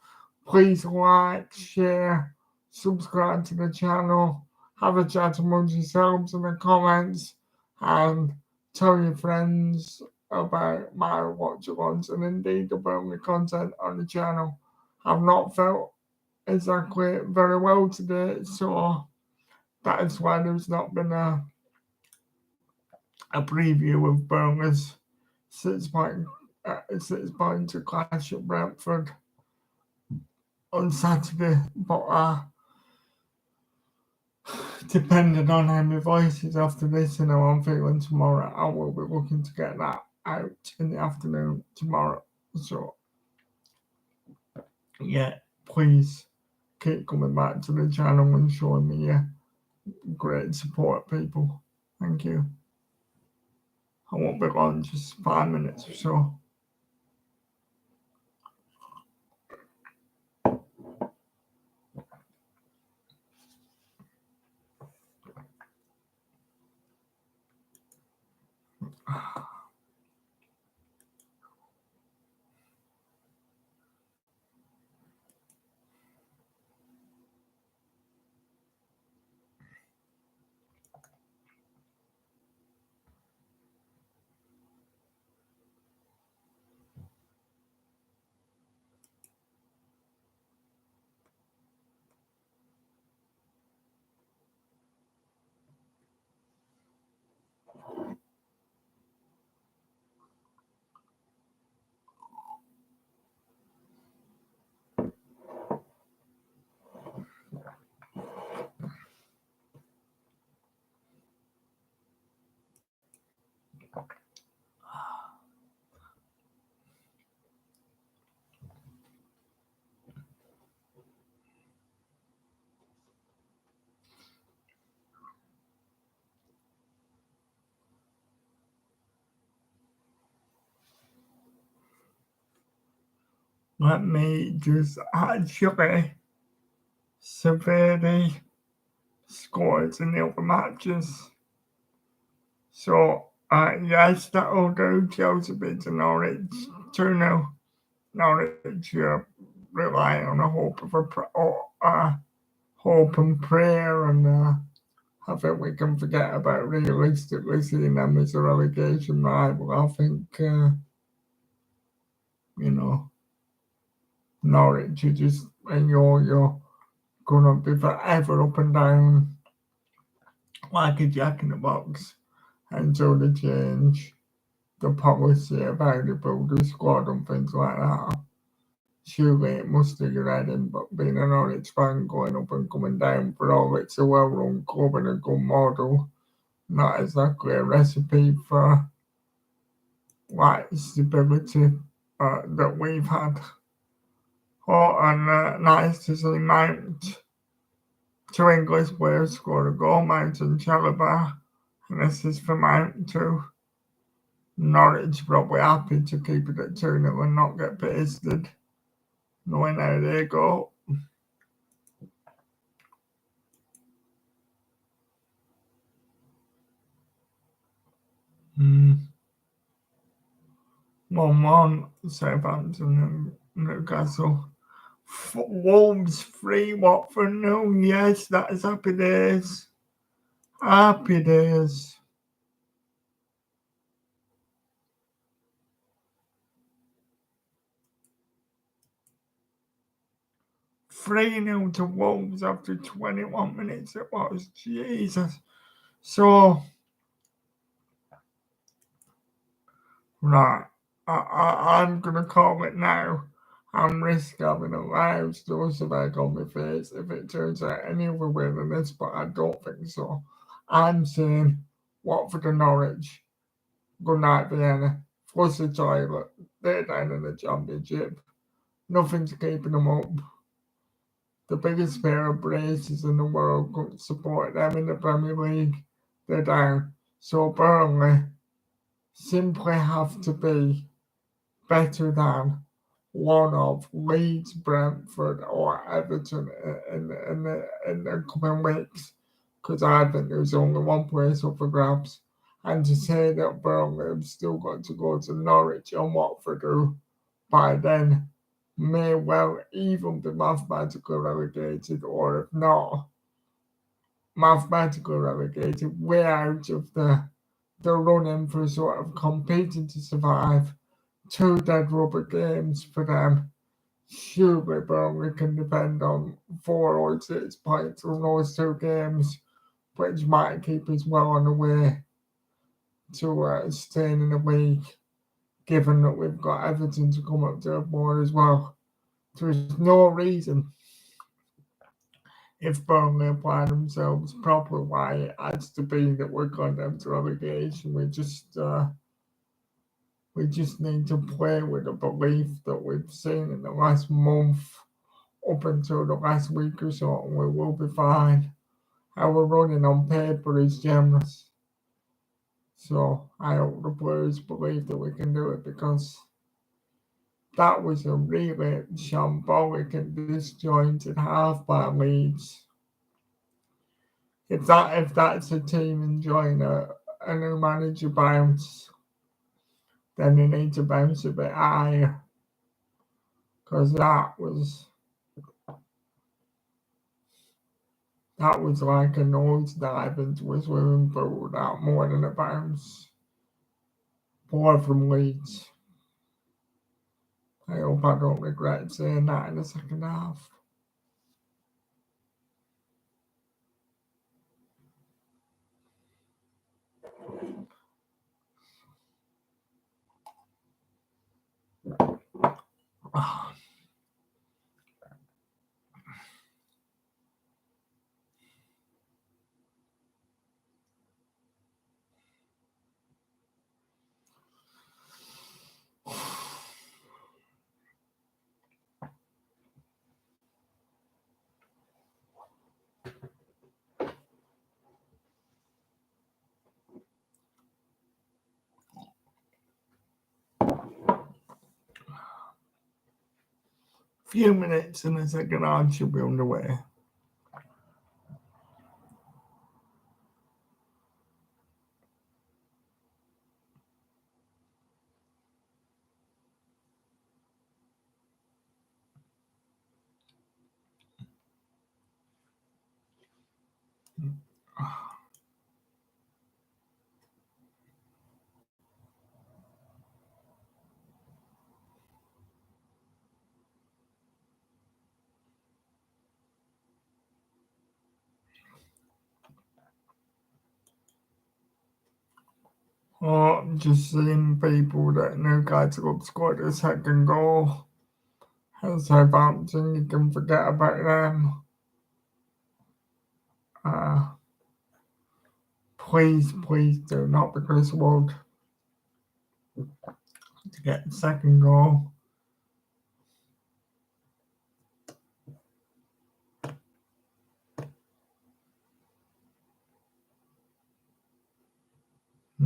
Please like, share, subscribe to the channel, have a chat amongst yourselves in the comments, and tell your friends about my watch-alongs and indeed the Burnley content on the channel. I've not felt exactly very well today, so that is why there's not been a preview of Burnley's 6-point to clash at Brentford on Saturday, but depending on how my voice is after this and how I'm feeling tomorrow, I will be looking to get that out in the afternoon tomorrow. So, yeah, please keep coming back to the channel and showing me your great support, people. Thank you. I won't be long, just 5 minutes or so. Let me just actually severely scores in the other matches. So, yes, that'll do. Chelsea beat Norwich 2-0. Norwich rely on a hope and prayer, and I think we can forget about realistically seeing them as a relegation rival. I think, Norwich, you're gonna be forever up and down like a jack in the box until they change the policy about the builder squad and things like that. Surely it must do your head in, but being an Norwich fan going up and coming down for all it's a well-run club and a good model, not exactly a recipe for like stability that we've had. Oh, and nice to see Mount. 2 English players scored a goal, Mount and Chalobah, and this is for Mount too. Norwich probably happy to keep it at 2-0 and not get pasted, knowing how they go. 1-1, Southampton and Newcastle. Wolves 3, Watford 0. Yes, that is happy days. Happy days. Three 0 to Wolves after 21 minutes. It was Jesus. So right, I'm gonna call it now. I'm risk having a live explosive egg on my face if it turns out any other way than this, but I don't think so. I'm saying Watford and Norwich. Good night, Vienna. Flush the toilet. They're down in the championship. Nothing's keeping them up. The biggest pair of braces in the world couldn't support them in the Premier League. They're down. So Burnley simply have to be better than one of Leeds, Brentford, or Everton in the coming weeks. Because I think there's only one place up for grabs. And to say that Burnley have still got to go to Norwich and Watford, who by then may well even be mathematically relegated, or if not mathematically relegated, way out of the running for sort of competing to survive. Two dead rubber games for them. Surely Burnley can depend on 4 or 6 points from those two games, which might keep us well on the way to staying in the league, given that we've got Everton to come up to more as well. There's no reason, if Burnley apply themselves properly, why it has to be that we're going down to relegation. We just need to play with the belief that we've seen in the last month up until the last week or so, and we will be fine. Our running on paper is generous. So I hope the players believe that we can do it, because that was a really shambolic and disjointed half by Leeds. If that's a team enjoying a new manager bounce, then they need to bounce a bit higher, because that was like a nose dive into a swimming pool without more than a bounce. Poor from Leeds. I hope I don't regret saying that in the second half. Few minutes and the second half should be underway. Oh, I'm just seeing people that Newcastle scored a second goal. As Southampton, you can forget about them. Please do not be Chris Wood to get the second goal.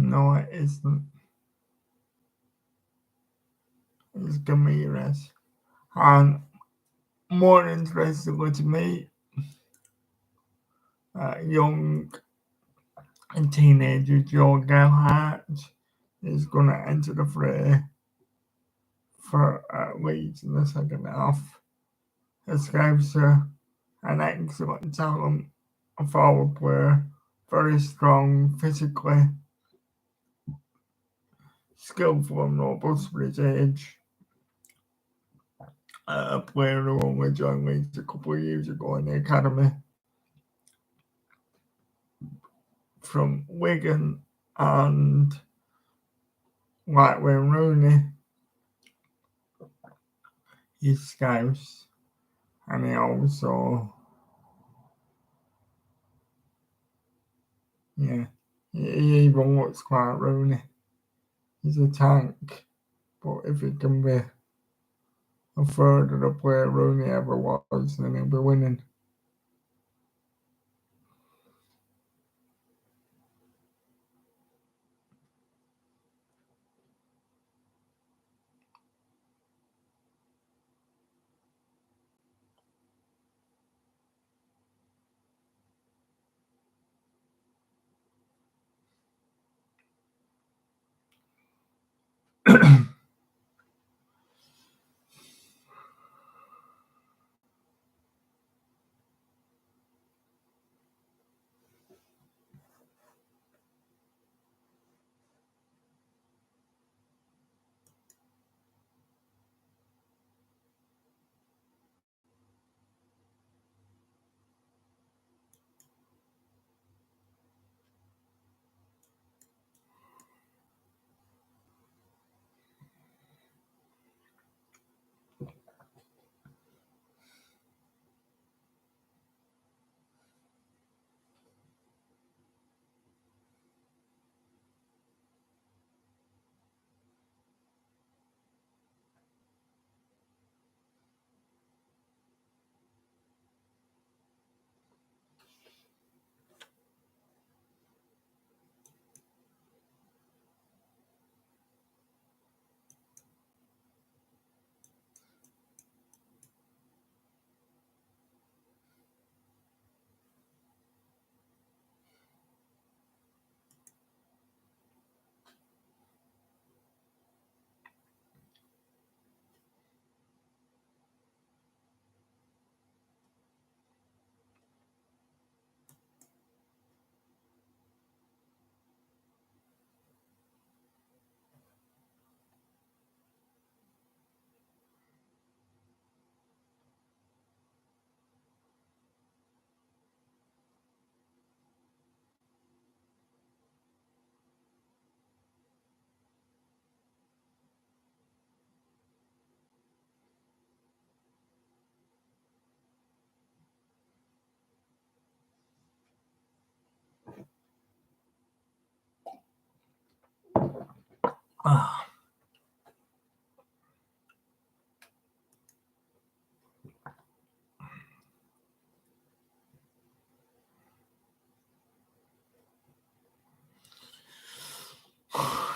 No, it isn't. It's Ramirez. And more interestingly to me, young and teenager Joe Gelhardt is going to enter the fray for Leeds in the second half. Escapes an excellent talent, a forward player, very strong physically, skillful and robust for his age. A player who only joined Leeds a couple of years ago in the academy from Wigan, and like Wayne Rooney, he's Scouse, and he also, he even looks quite Rooney. He's a tank, but if he can be a third of the player Rooney ever was, then he'll be winning.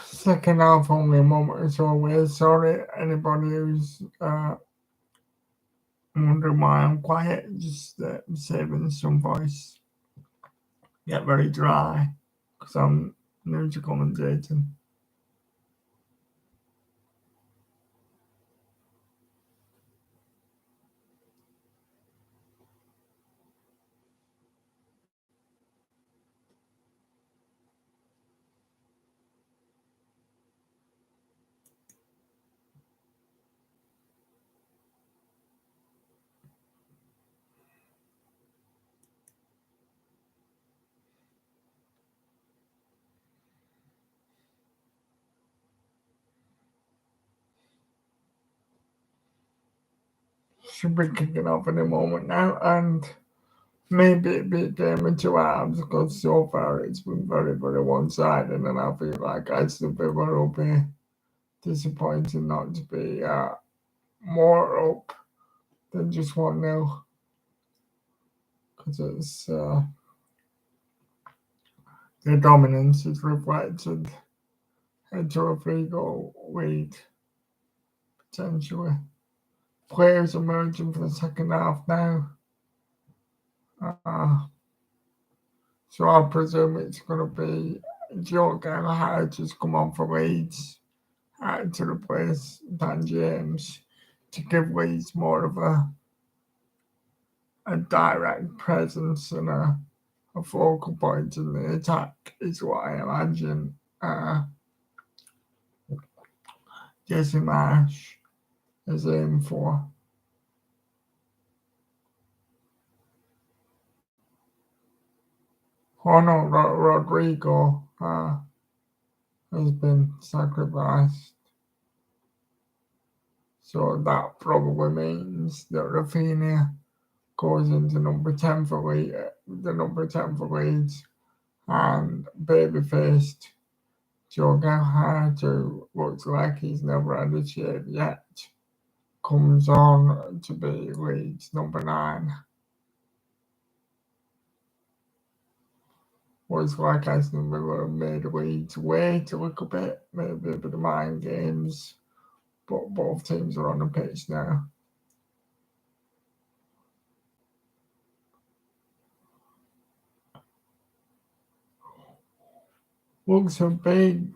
Second half only a moment or so away. Sorry, anybody who's wondering why I'm quiet, just saving some voice. Get very dry because I'm new to commentating. Should be kicking off any moment now, and maybe a big game in 2 halves because so far it's been very, very one-sided, and I feel like Aston Villa will be disappointed not to be more up than just 1-0 because it's their dominance is reflected into a 3-goal lead potentially. Players emerging for the second half now. So I presume it's going to be Joe Gallagher just come on for Leeds to replace Dan James to give Leeds more of a direct presence and a focal point in the attack is what I imagine Jesse Marsh is aimed for. Oh no, Rodrigo has been sacrificed. So that probably means that Rafinha goes into number 10 for Leeds, and baby-faced Joe Gallagher, who looks like he's never had a shave yet, comes on to be Leeds number 9. Was like Aston Villa made Leeds wait a little bit, maybe a bit of mind games, but both teams are on the pitch now. Looks a big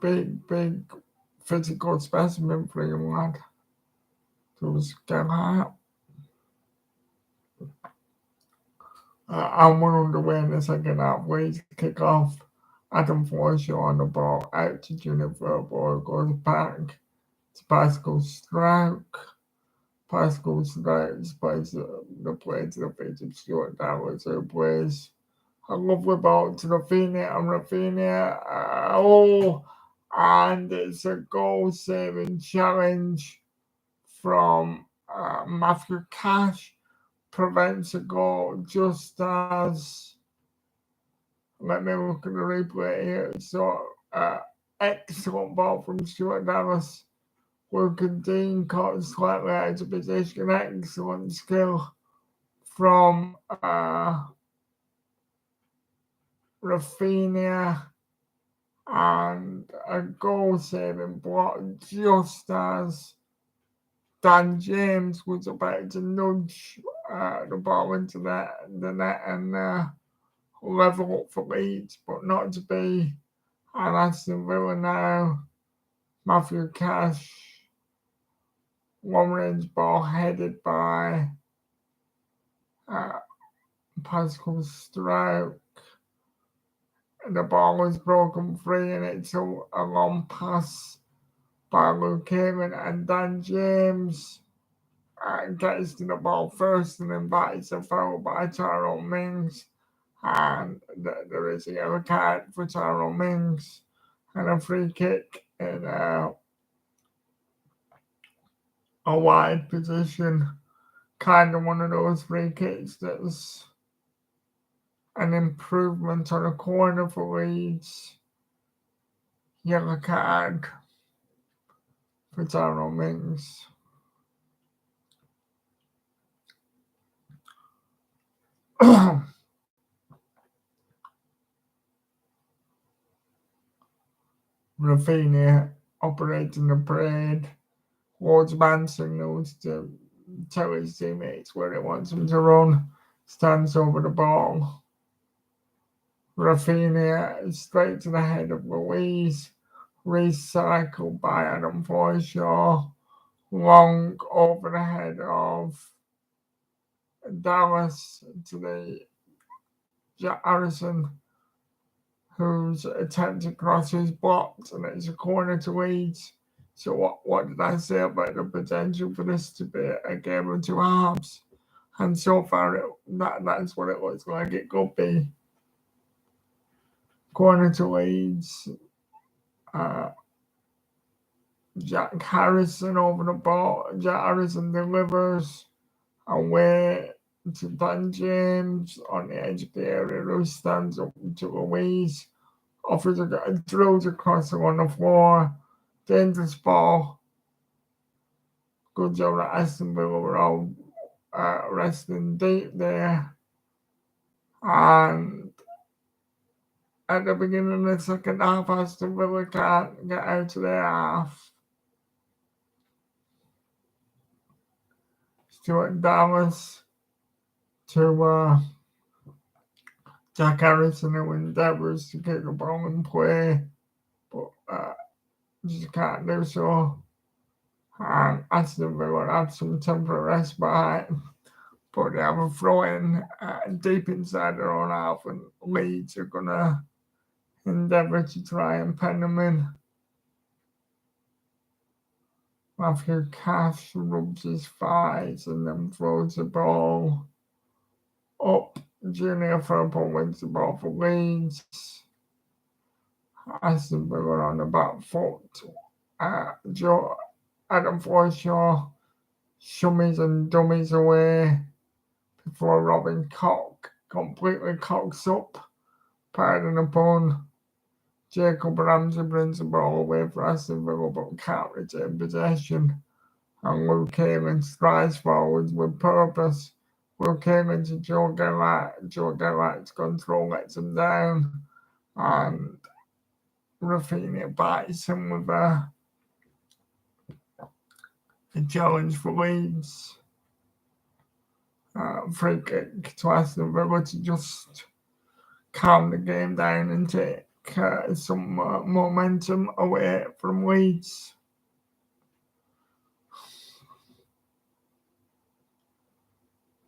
physical specimen for a young lad. Those Gallagher. And we're underway in the second half. Leeds kick off. Adam Forshaw on the ball, out to Junior Verbo, goes back to Pascal Strouk. Pascal Strouk plays the play to the feet of Stuart Dallas, who plays a lovely ball to Rafinha, and Rafinha, and it's a goal-saving challenge from Matthew Cash, prevents a goal just as. Let me look at the replay here. So, excellent ball from Stuart Dallas. Luca Dean caught slightly out of position. Excellent skill from Rafinha, and a goal-saving block just as Dan James was about to nudge the ball into the net and level up for Leeds, but not to be. And Aston Villa now, Matthew Cash, long-range ball headed by Pascal Strouk. The ball is broken free, and it's a long pass by Luke Hayman, and Dan James gets to the ball first and invites a foul by Tyrone Mings, and there is a yellow card for Tyrone Mings and a free kick in a wide position, kind of one of those free kicks that's an improvement on a corner for Leeds. Yellow card for Tyrone Mings. Rafinha operating the parade. Ward's man signals to tell his teammates where he wants him to run. Stands over the ball. Rafinha straight to the head of Louise. Recycled by Adam Forshaw. Long over the head of Dallas to the Jack Harrison, whose attempted cross is blocked, and it's a corner to Leeds. So what did I say about the potential for this to be a game of two halves? And so far, that's what it looks like. It could be corner to Leeds. Jack Harrison over the ball. Jack Harrison delivers away to Dan James on the edge of the area, who stands up to Louise. Offers drills across on the floor. Dangerous ball. Good job that Aston Villa were all resting deep there. And at the beginning of the second half, Aston Villa can't get out of their half. Stuart Dallas to Jack Harrison, who endeavours to kick the ball in play, but just can't do so. And Aston Villa have some temporary respite, but they have a throw in deep inside their own half, and Leeds are going to endeavour to try and pen them in. Matthew Cash rubs his thighs and then throws the ball up. Junior Firpo wins the ball for Leeds. Aston Villa on the back foot. Adam Forshaw shummies and dummies away before Robin Koch completely cocks up. Pardon the pun. Jacob Ramsey brings the ball away for Aston Villa but can't retain possession. And Luke Kagan strides forwards with purpose. Luke Kagan to Joe Gerrard. Joe Gerrard's control lets him down. And Rafinha bites him with a challenge for Leeds. Free kick to Aston Villa to just calm the game down and take some momentum away from Leeds.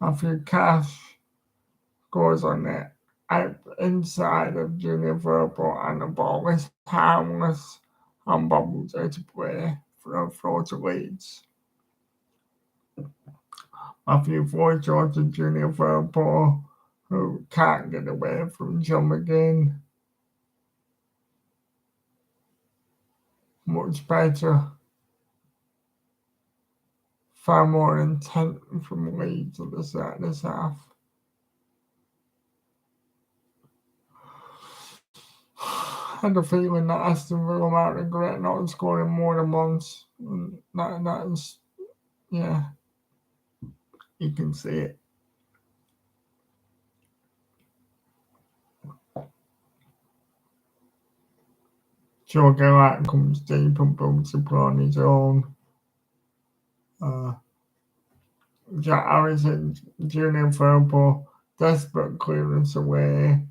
Matthew Cash goes on the inside of Junior Firpo and the ball is harmless and bobbles out of play for a throw to Leeds. Matthew Forshaw to Junior Firpo, who can't get away from John McGinn. Much better. Far more intent from Leeds at the start of this half. I had a feeling that Aston Villa might regret not scoring more than once. That is, yeah, you can see it. Joe Gerrard comes deep and builds the play on his own. Jack Harrison, Junior Firpo, desperate clearance away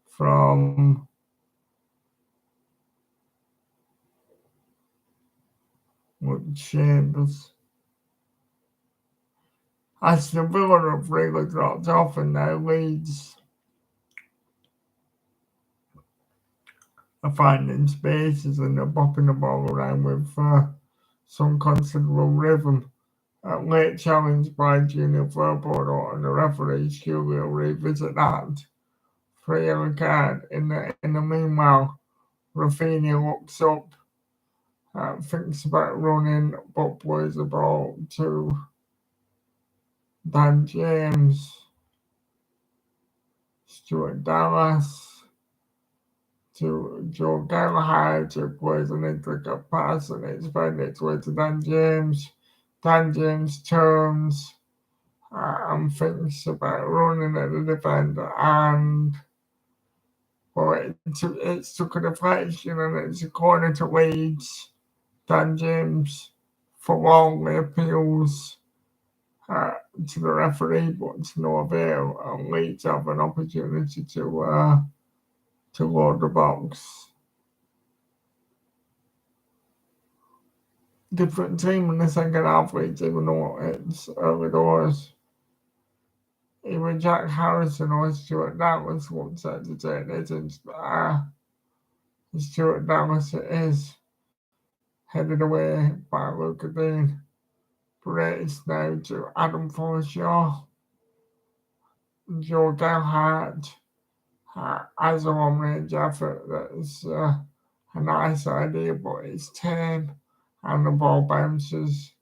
from Chambers. Aston Villa have really dropped off and now Leeds are finding spaces and they're bopping the ball around with some considerable rhythm. Late challenge by Junior Firpo and the referee Julio revisit that for a yellow card. In the meanwhile, Rafinha looks up, thinks about running, but plays the ball to Dan James. Stuart Dallas to Joe Gerrard, who plays an intricate pass and it's found its way to Dan James. Dan James turns and thinks about running at the defender and it's took a deflection and it's a corner to Leeds. Dan James forlornly appeals to the referee, but to no avail, and Leeds have an opportunity to load the box. Different team in the second half, Leeds, even though it's early doors. Either Jack Harrison or Stuart Dallas won't set to take it, and Stuart Dallas it is, headed away by Luca Dean. Raised now to Adam Forshaw. Joe Gerrard has a long-range effort that is a nice idea, but it's tame and the ball bounces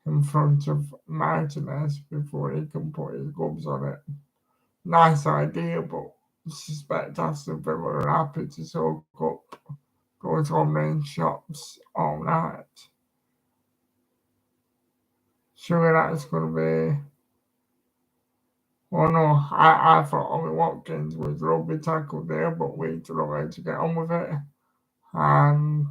in front of Martinez before he can put his gloves on it. Nice idea, but I suspect Aston Villa are happy to soak up those long-range shots all night. Surely that's going to be... Well, no, I thought Ollie Watkins was rugby tackled there, but Leeds are allowed to get on with it. And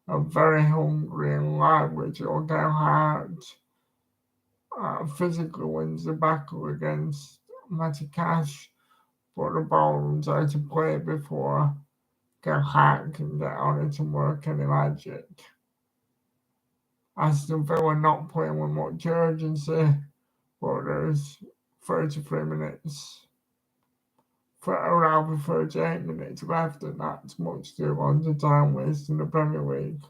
a very hungry and lively Joe Gerrard physically wins the battle against Matty Cash put the ball out of play before Gallagher can get on it and work any magic. Aston Villa not playing with much urgency, but there's 33 minutes for around 38 minutes left, and that's much too long to time waste in the Premier League.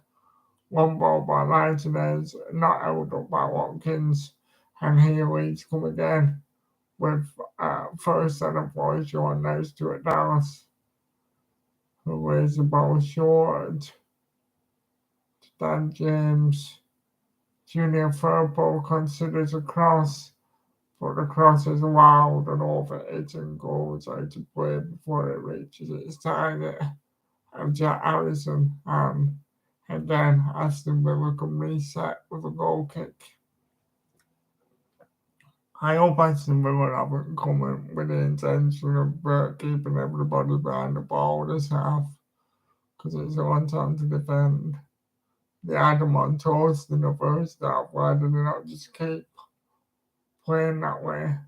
One ball by Martinez, not held up by Watkins, and here Leeds come again with first set of boys showing next to it Dallas, who lays the ball short to Dan James. Junior Firpo considers a cross, but the cross is wild and over it and goes out of play before it reaches its target of Jack Harrison, and again Aston Villa can reset with a goal kick. I hope Aston Villa haven't come in with the intention of keeping everybody behind the ball this half, because it's a long time to defend. They had them on toast in the first half. Why did they not just keep playing that way?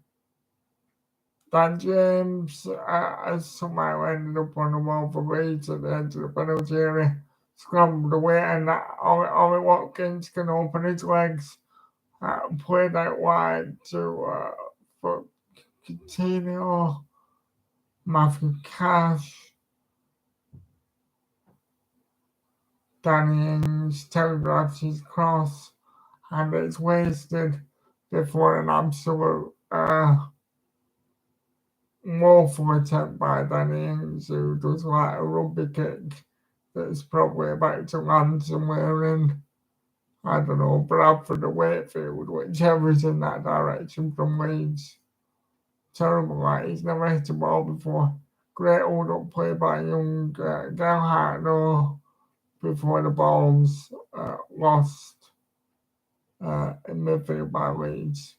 Dan James has somehow ended up on the wall for Leeds at the edge of the penalty area, scrambled away, and Ollie Watkins can open his legs, played out wide to for Coutinho, Matthew Cash, Danny Ings telegraphs his cross, and it's wasted before an absolute woeful attempt by Danny Ings, who does like a rugby kick that's probably about to land somewhere in, I don't know, Bradford or Wakefield, whichever's in that direction from Leeds. Terrible, like he's never hit a ball before. Great hold up play by young Gallagher before the ball's lost in midfield by Leeds.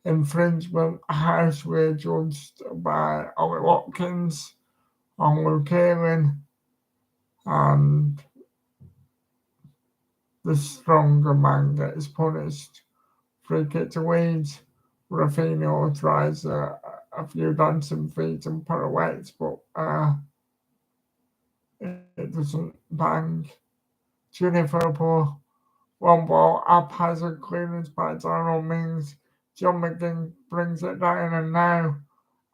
Infringement harshly judged by Ollie Watkins on Luke Ayling, and the stronger man gets punished. Free kick to Leeds. Rafinha tries a few dancing feet and pirouettes, but it doesn't bang. Junior Firpo, one ball, haphazard clearance by Tyrone Mings. John McGinn brings it down, and now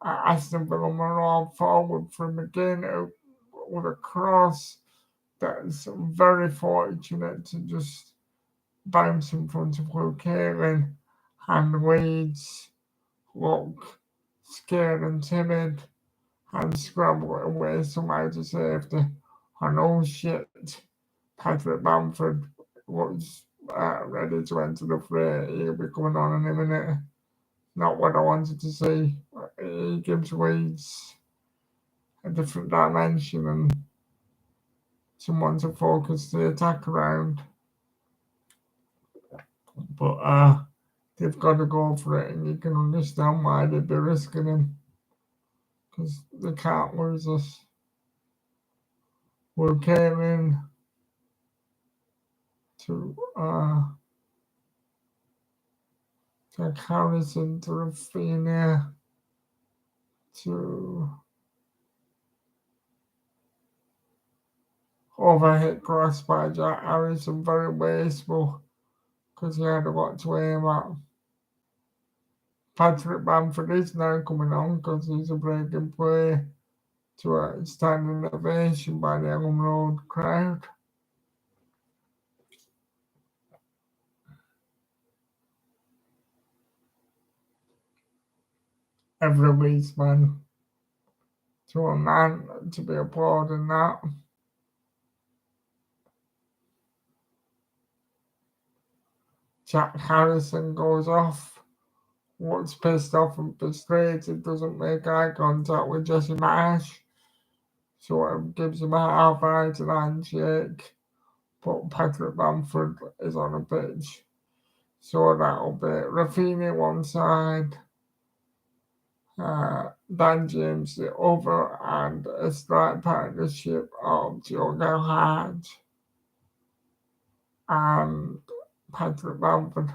Aston Villa are all forward from McGinn with a cross that's very fortunate to just bounce in front of Luke Ayling, and Leeds look scared and timid and scramble away somehow to safety. And oh shit, Patrick Bamford was ready to enter the fray. He'll be coming on in a minute. Not what I wanted to see. He gives Leeds a different dimension and someone to focus the attack around. But they've got to go for it, and you can understand why they'd be risking him, because they can't lose us. We came in to Jack Harrison, to Rafinha, to overhit cross by Jack Harrison, very wasteful, because he had a lot to aim at. Patrick Bamford is now coming on because he's a breaking play to a standing ovation by the Elm Road crowd. Every Leeds man to a man to be applauding that. Jack Harrison goes off, looks pissed off and frustrated, doesn't make eye contact with Jesse Marsh, sort of gives him a half-hearted handshake, but Patrick Bamford is on a pitch, so that'll be Rafinha one side, Dan James the other, and a strike partnership of Joe Gallagher and Patrick Bamford.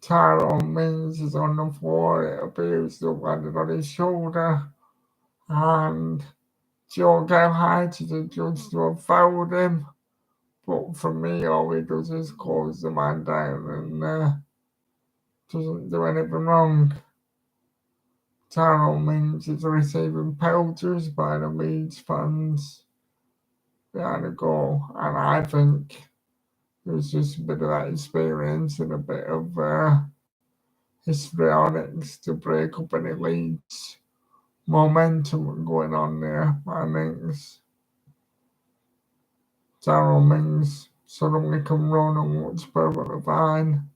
Tyrone Mings is on the floor. It appears to have landed on his shoulder. And Joe High to the judge to have fouled him. But for me, all he does is close the man down and doesn't do anything wrong. Tyrone Mings is receiving pelters by the Leeds fans behind the goal. And I think it was just a bit of that experience and a bit of histrionics to break up any Leeds momentum going on there. I think Tyrone Mings suddenly can run and looks perfectly fine.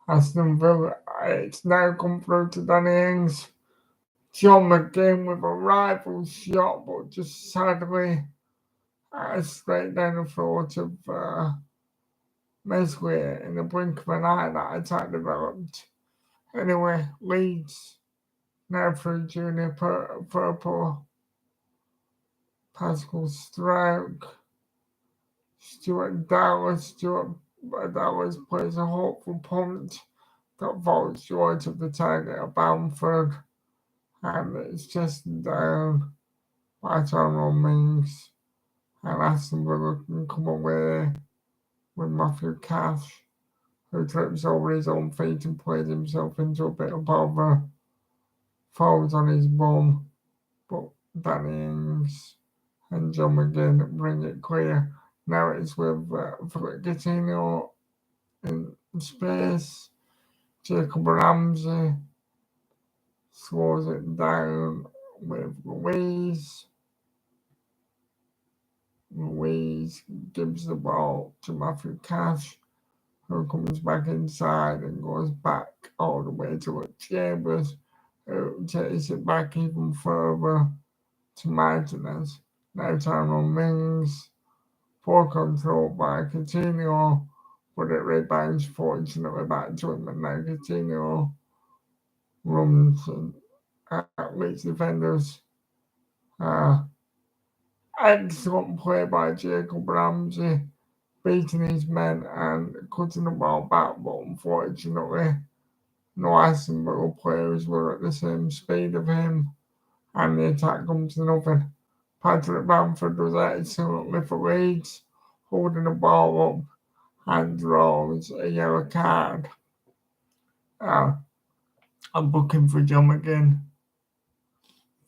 Aston Villa, it's now come through to Danny Ings. John McGinn with a rifle shot, but just sadly straight down the throat of Meslier in the blink of an eye that attack developed. Anyway, Leeds now through Junior Purple, Pascal Stroke, Stuart Dallas. Stuart Dallas plays a hopeful punt that falls short of the target of Bamford, and it's just down by Tyrone Mings, and Aston Villa can come away with Matthew Cash, who trips over his own feet and plays himself into a bit of bother, falls on his bum, but Danny Ings and John McGinn bring it clear. Now it's with Coutinho in space. Jacob Ramsey slows it down with Louise. Louise gives the ball to Matthew Cash, who comes back inside and goes back all the way to Chambers, who takes it back even further to Martinez. Now Tyrone Mings, poor control by Coutinho, but it rebounds fortunately back to him, and now Coutinho runs at Leeds defenders. Excellent play by Jacob Ramsey, beating his men and cutting the ball back, but unfortunately, no Aston Villa players were at the same speed of him, and the attack comes to nothing. Patrick Bamford does excellently for Leeds, holding the ball up and draws a yellow card. I'm booking for John McGinn.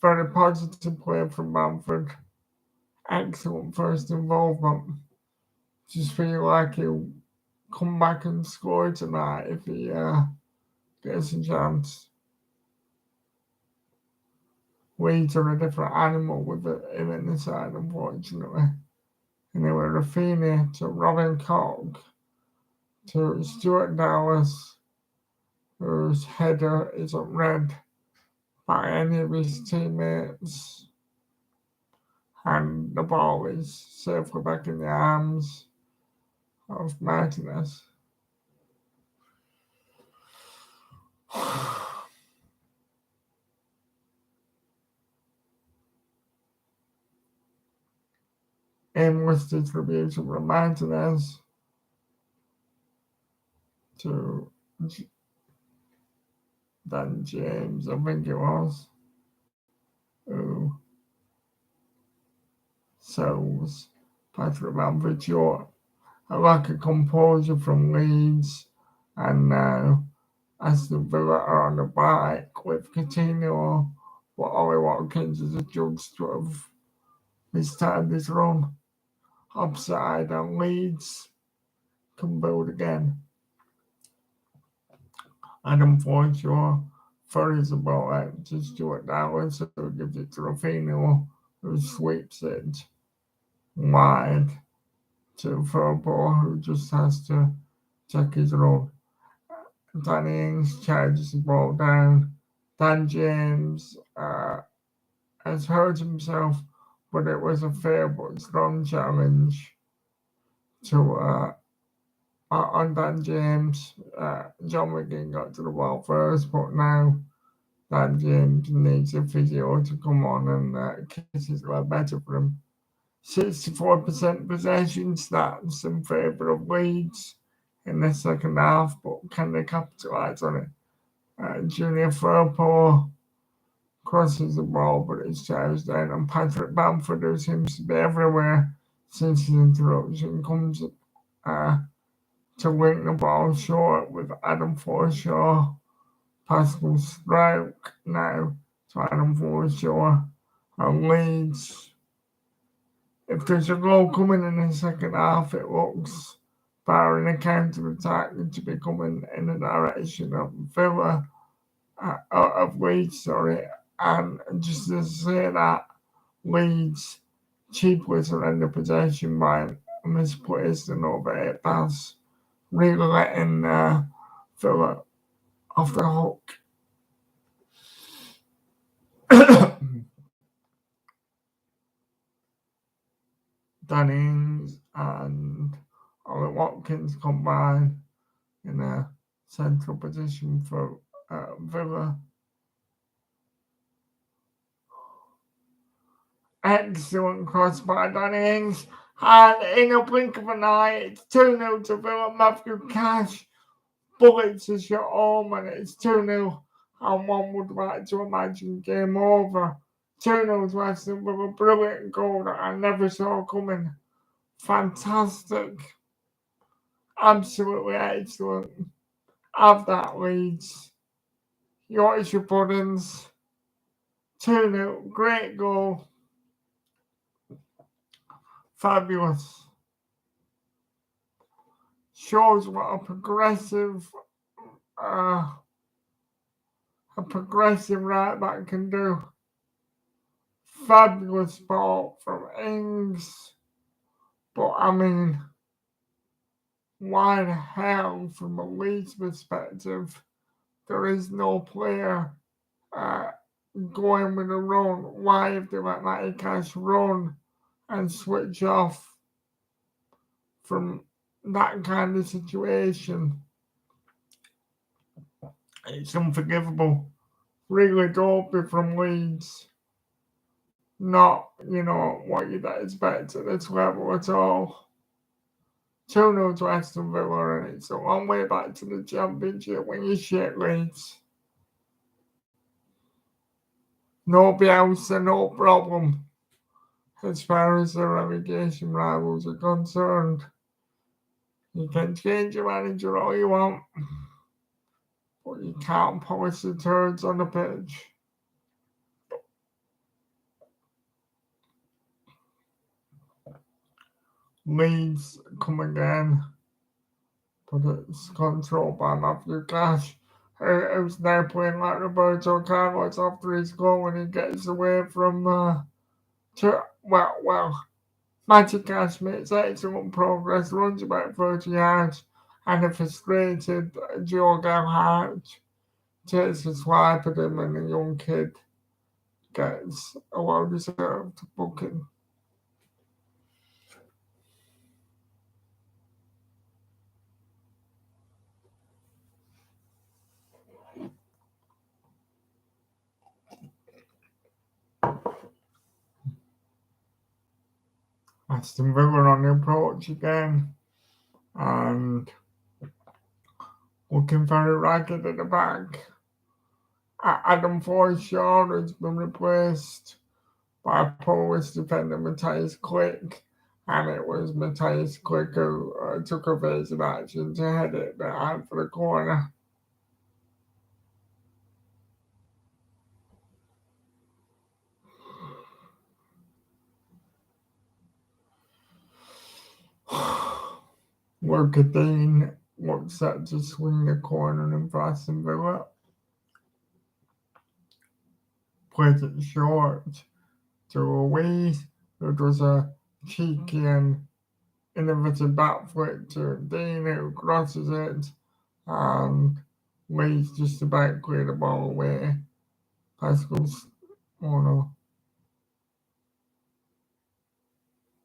Very positive play from Bamford. Excellent first involvement. Just feel like he'll come back and score tonight if he gets a chance. Leeds are a different animal with him in the side, unfortunately. Anyway, Rafinha to Robin Koch to Stuart Dallas, whose header isn't read by any of his teammates, and the ball is safely back in the arms of Martinez. Aimless distribution from Martinez to Dan James, I think it was, who sells Patrick Bamford short. A lack of composure from Leeds, and now Aston Villa are on the bike with Coutinho, but Ollie Watkins is adjudged to have mistimed his run. Offside, and Leeds can build again. Adam Forshaw furries the ball out to Stuart Dallas, who gives it to Rafinha, who sweeps it wide to Purple, who just has to check his run. Danny Ings charges the ball down. Dan James has hurt himself, but it was a fair but strong challenge to on Dan James. John McGinn got to the ball first, but now Dan James needs a physio to come on and kiss his leg better for him. 64% possession stats in favour of Leeds in the second half, but can they capitalise on it? Junior Firpo crosses the ball, but it's charged down, and Patrick Bamford, who seems to be everywhere since his interruption, comes to link the ball short with Adam Forshaw. Pascal Stroke now to Adam Forshaw, and Leeds. If there's a goal coming in the second half, it looks, barring a counter-attack, to be coming in the direction of Villa, of Leeds, sorry. And just to say that, Leeds cheaply surrender possession by misplaced and over pass, really letting Villa off the hook. Dannings and Ollie Watkins combine in a central position for Villa. Excellent cross by Dannings, and in a blink of an eye, it's 2-0 to Villa. Matthew Cash bullets a shot home, and it's 2-0. And one would like to imagine game over. 2-0 to Aston with a brilliant goal that I never saw coming. Fantastic. Absolutely excellent. Have that, Leeds. Yorkshire Puddings. 2-0. Great goal. Fabulous. Shows what a progressive right back can do. Fabulous ball from Ings. But I mean, why the hell, from a Leeds perspective, there is no player going with a run? Why have they let Matty Cash run and switch off from that kind of situation? It's unforgivable. Really dopey from Leeds. Not, what you'd expect at this level at all. 2-0 to Aston Villa, and it's a long way back to the Championship when you shit Leeds. No Bielsa, no problem. As far as the relegation rivals are concerned, you can change your manager all you want, but you can't polish the turds on the pitch. Leeds come again, but it's controlled by Matthew Cash, who's now playing like Roberto Carlos after his goal when he gets away from Matthew Cash makes excellent progress, runs about 30 yards, and a frustrated Joe Hart takes a swipe at him, and the young kid gets a well-deserved booking. Aston Villa on the approach again, and looking very ragged at the back. Adam Forshaw has been replaced by Polish defender Matthias Klick, and it was Matthias Klick who took evasive action to head it behind for the corner. Workadine looks set to swing the corner in Aston Villa. Plays it short to Louise, who does a cheeky and innovative backflip to Dean, who crosses it, and Leeds just about clear the ball away. Pascal's, oh no.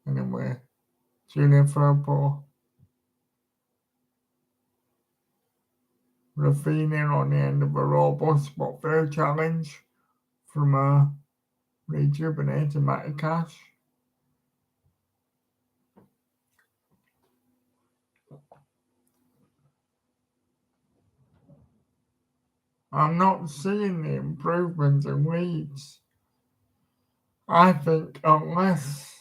Anyway, Junior Firpo Rafinha on the end of a robust but fair challenge from a rejuvenated Matty Cash. I'm not seeing the improvement in Leeds. I think unless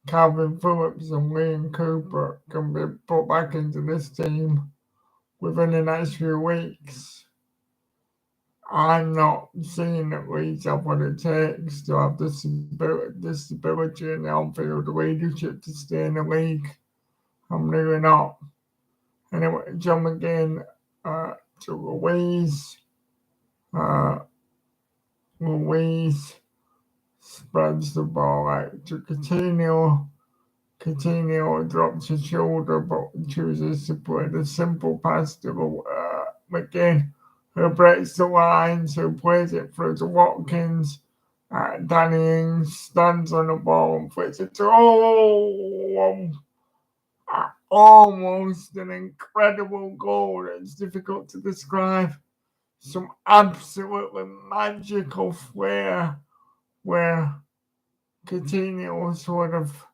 Calvin Phillips and Liam Cooper can be put back into this team within the next few weeks, I'm not seeing that Leeds have what it takes to have the stability in the on-field leadership to stay in the league. I'm really not. Anyway, John McGinn to Louise. Louise spreads the ball out to Coutinho. Coutinho drops his shoulder but chooses to play the simple pass to McGinn, who breaks the lines, who plays it through to Watkins. Danny Ings stands on the ball and flicks it to almost an incredible goal that's difficult to describe. Some absolutely magical flair where Coutinho sort of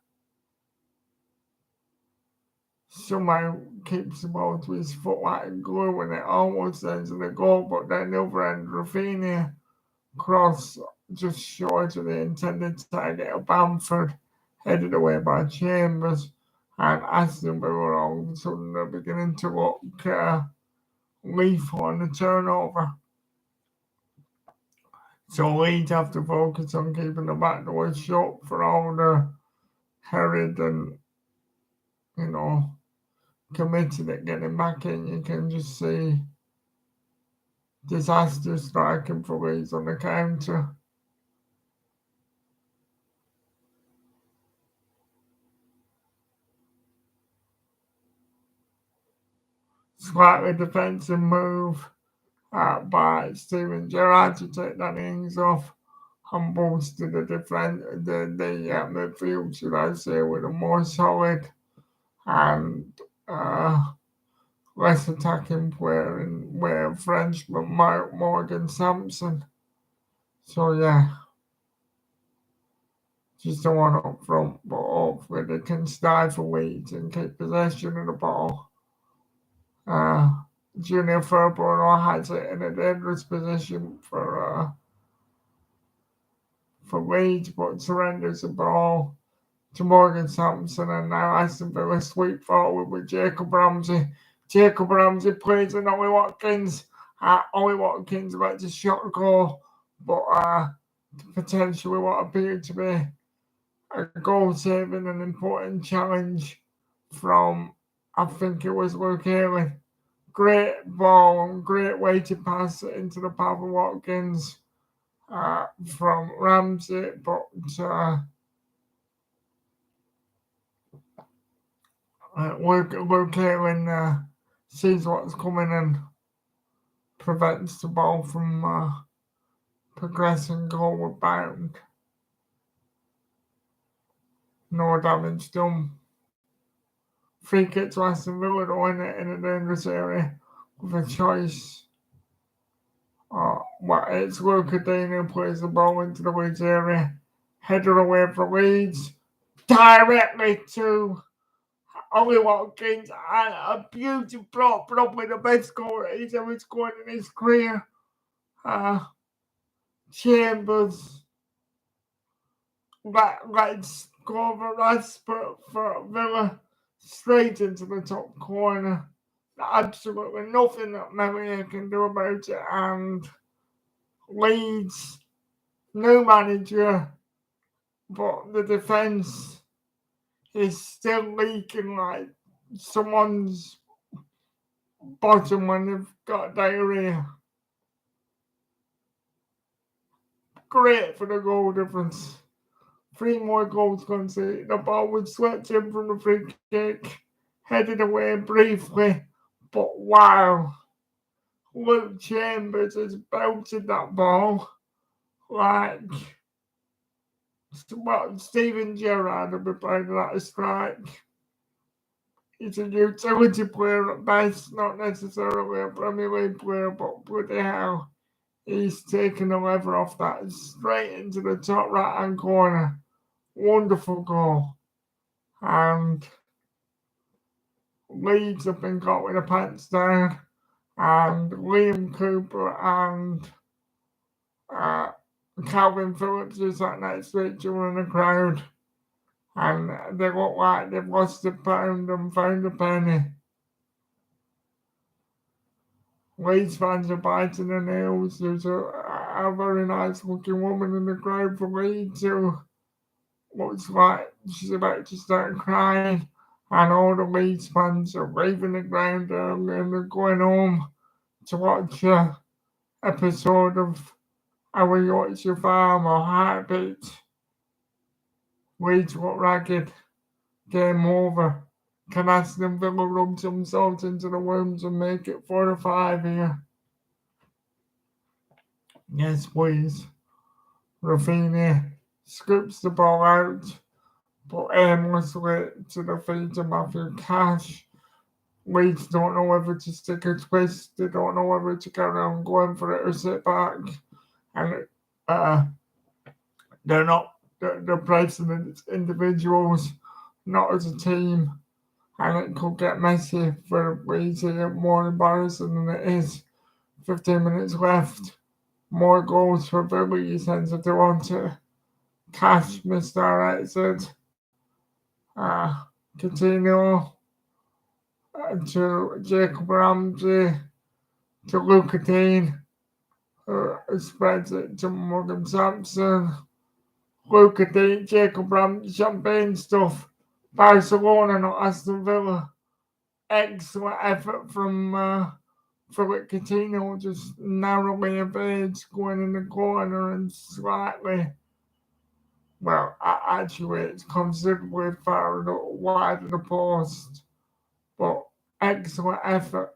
somehow keeps the ball to his foot like glue and it almost ends in a goal, but then the other end, Rafinha cross just short of the intended target of Bamford, headed away by Chambers, and Aston Villa all of a sudden are beginning to look lethal on the turnover. So Leeds have to focus on keeping the back door shut for all the hurried and, committed at getting back in. You can just see disaster striking for Leeds on the counter. Slightly defensive move by Steven Gerrard to take that innings off and boosted the midfield, should I say, with a more solid and less attacking player in way of Frenchman Morgan Sampson. So yeah, just the one up front, but hopefully they can stifle Leeds and keep possession of the ball. Junior Firpo has it in a dangerous position for Leeds, but surrenders the ball to Morgan Sampson, and now Aston Villa sweep forward with Jacob Ramsey. Jacob Ramsey plays in Ollie Watkins. Ollie Watkins about to shot a goal, but potentially what appeared to be a goal-saving and important challenge from, I think it was Luke Haley. Great ball and great way to pass it into the path of Watkins from Ramsey, but Luke Haley sees what's coming and prevents the ball from progressing goalward bound. No damage done. Free kick to Aston Villa to win it in a dangerous area with a choice. It's Luca Dean who plays the ball into the Leeds area. Header away for Leeds. Directly to Ollie Watkins. And a beauty prop, probably the best goal he's ever scored in his career. Chambers. Let's go over Rashford for Villa. Straight into the top corner. Absolutely nothing that Maria can do about it. And Leeds, no manager, but the defence is still leaking like someone's bottom when they've got diarrhea. Great for the goal difference. 3 more goals conceded. The ball was swept in from the free kick, headed away briefly, but wow. Luke Chambers has belted that ball like Steven Gerrard would be playing that a strike. He's a utility player at best, not necessarily a Premier League player, but bloody hell, he's taken the lever off that straight into the top right-hand corner. Wonderful goal. And Leeds have been caught with their pants down, and Liam Cooper and Calvin Phillips is sat next to each other in the crowd, and they look like they've lost a pound and found a penny. Leeds fans are biting their nails. There's a very nice looking woman in the crowd for Leeds who looks like she's about to start crying, and all the Leeds fans are waving the ground early and they're going home to watch an episode of Our Yorkshire Farm or Heartbeat. Leeds look ragged. Game over. Can Aston Villa rub some salt into the wounds and make it 4 or 5 here? Yes, please. Rafinha scoops the ball out, but aimlessly to the feet of Matthew Cash. Leeds don't know whether to stick a twist. They don't know whether to carry on going for it or sit back. And they're pricing it as individuals, not as a team. And it could get messy for Leeds here, more embarrassing than it is. 15 minutes left. More goals for Villa, you tend to want it. Cash missed our exit. Coutinho to Jacob Ramsey to Luca Dean, who spreads it to Morgan Sampson. Luca Dean, Jacob Ramsey, champagne stuff. Barcelona, not Aston Villa. Excellent effort from Philip Coutinho, just narrowly evades going in the corner and slightly. Well, actually, it's considerably far wide of the post, but excellent effort.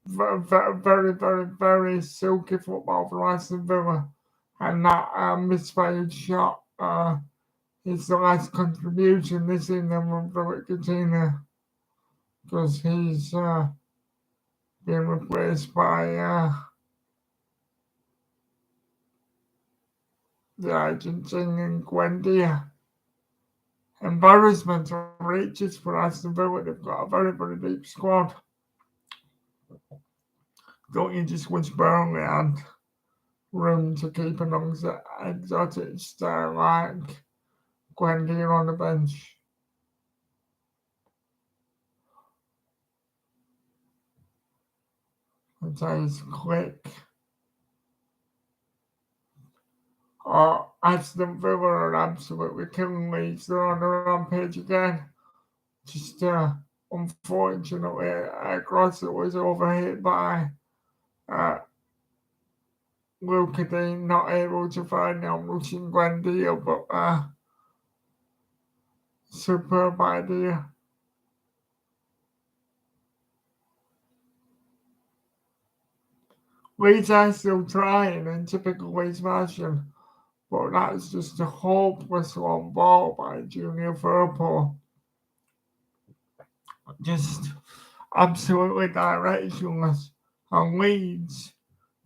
Very, very, very silky football for Aston Villa, and that misfired shot is the last contribution this evening from Philip Coutinho, because he's been replaced by the Argentinian Buendia. Embarrassment reaches for Aston Villa. They've got a very, very deep squad. Don't you just wish Burnley had room to keep an exotic star like Buendia on the bench? It's always quick. Aston Villa are absolutely killing Leeds. They're on the rampage again. Just unfortunately, Grosset was overhit by Luca Dean, not able to find the unrushing Buendia, but superb idea. Leeds are still trying in typical Leeds fashion, but that's just a hopeless long ball by Junior Firpo. Just absolutely directionless. And Leeds,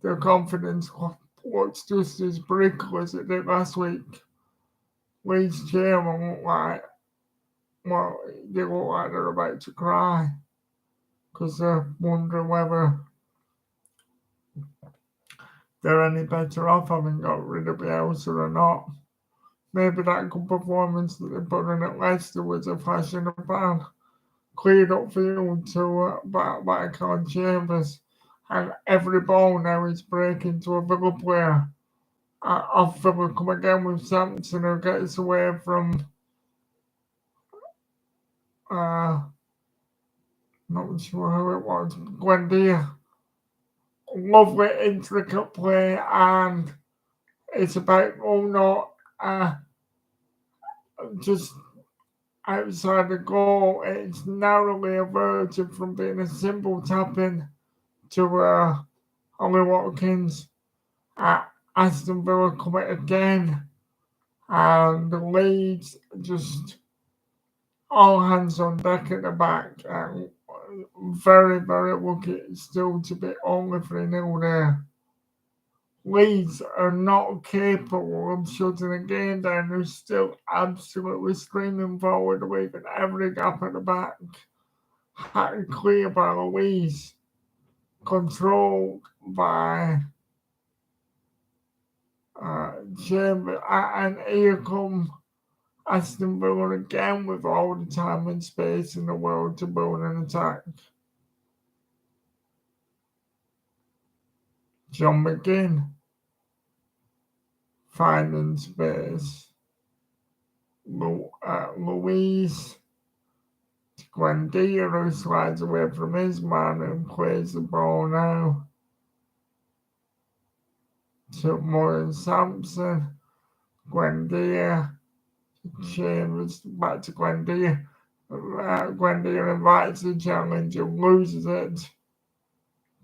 their confidence looks just as brittle as it did last week. Leeds chairman look like, well, they look like they're about to cry because they're wondering whether they're any better off having got rid of Bielsa or not. Maybe that good performance that they put in at Leicester was a flash in the pan. Cleared up field to by Colin Chambers, and every ball now is breaking to a Villa player. Off Villa come again with Sampson, who gets away from not sure who it was, Buendia. Lovely intricate play, and it's about just outside the goal. It's narrowly averted from being a simple tap-in to Ollie Watkins. Aston Villa come it again, and the Leeds just all hands on deck at the back, and very, very lucky still to be only 3-0 there. Leeds are not capable of shutting the game down. They're still absolutely screaming forward, leaving every gap at the back. Had clear by Louise, controlled by Chamber, and here come Aston Villa again with all the time and space in the world to build an attack. John McGinn finding space. Louise Guandia, who slides away from his man and plays the ball now to Moran Sampson. Guandia, Chambers back to Guandia. Guandia invites the challenge and loses it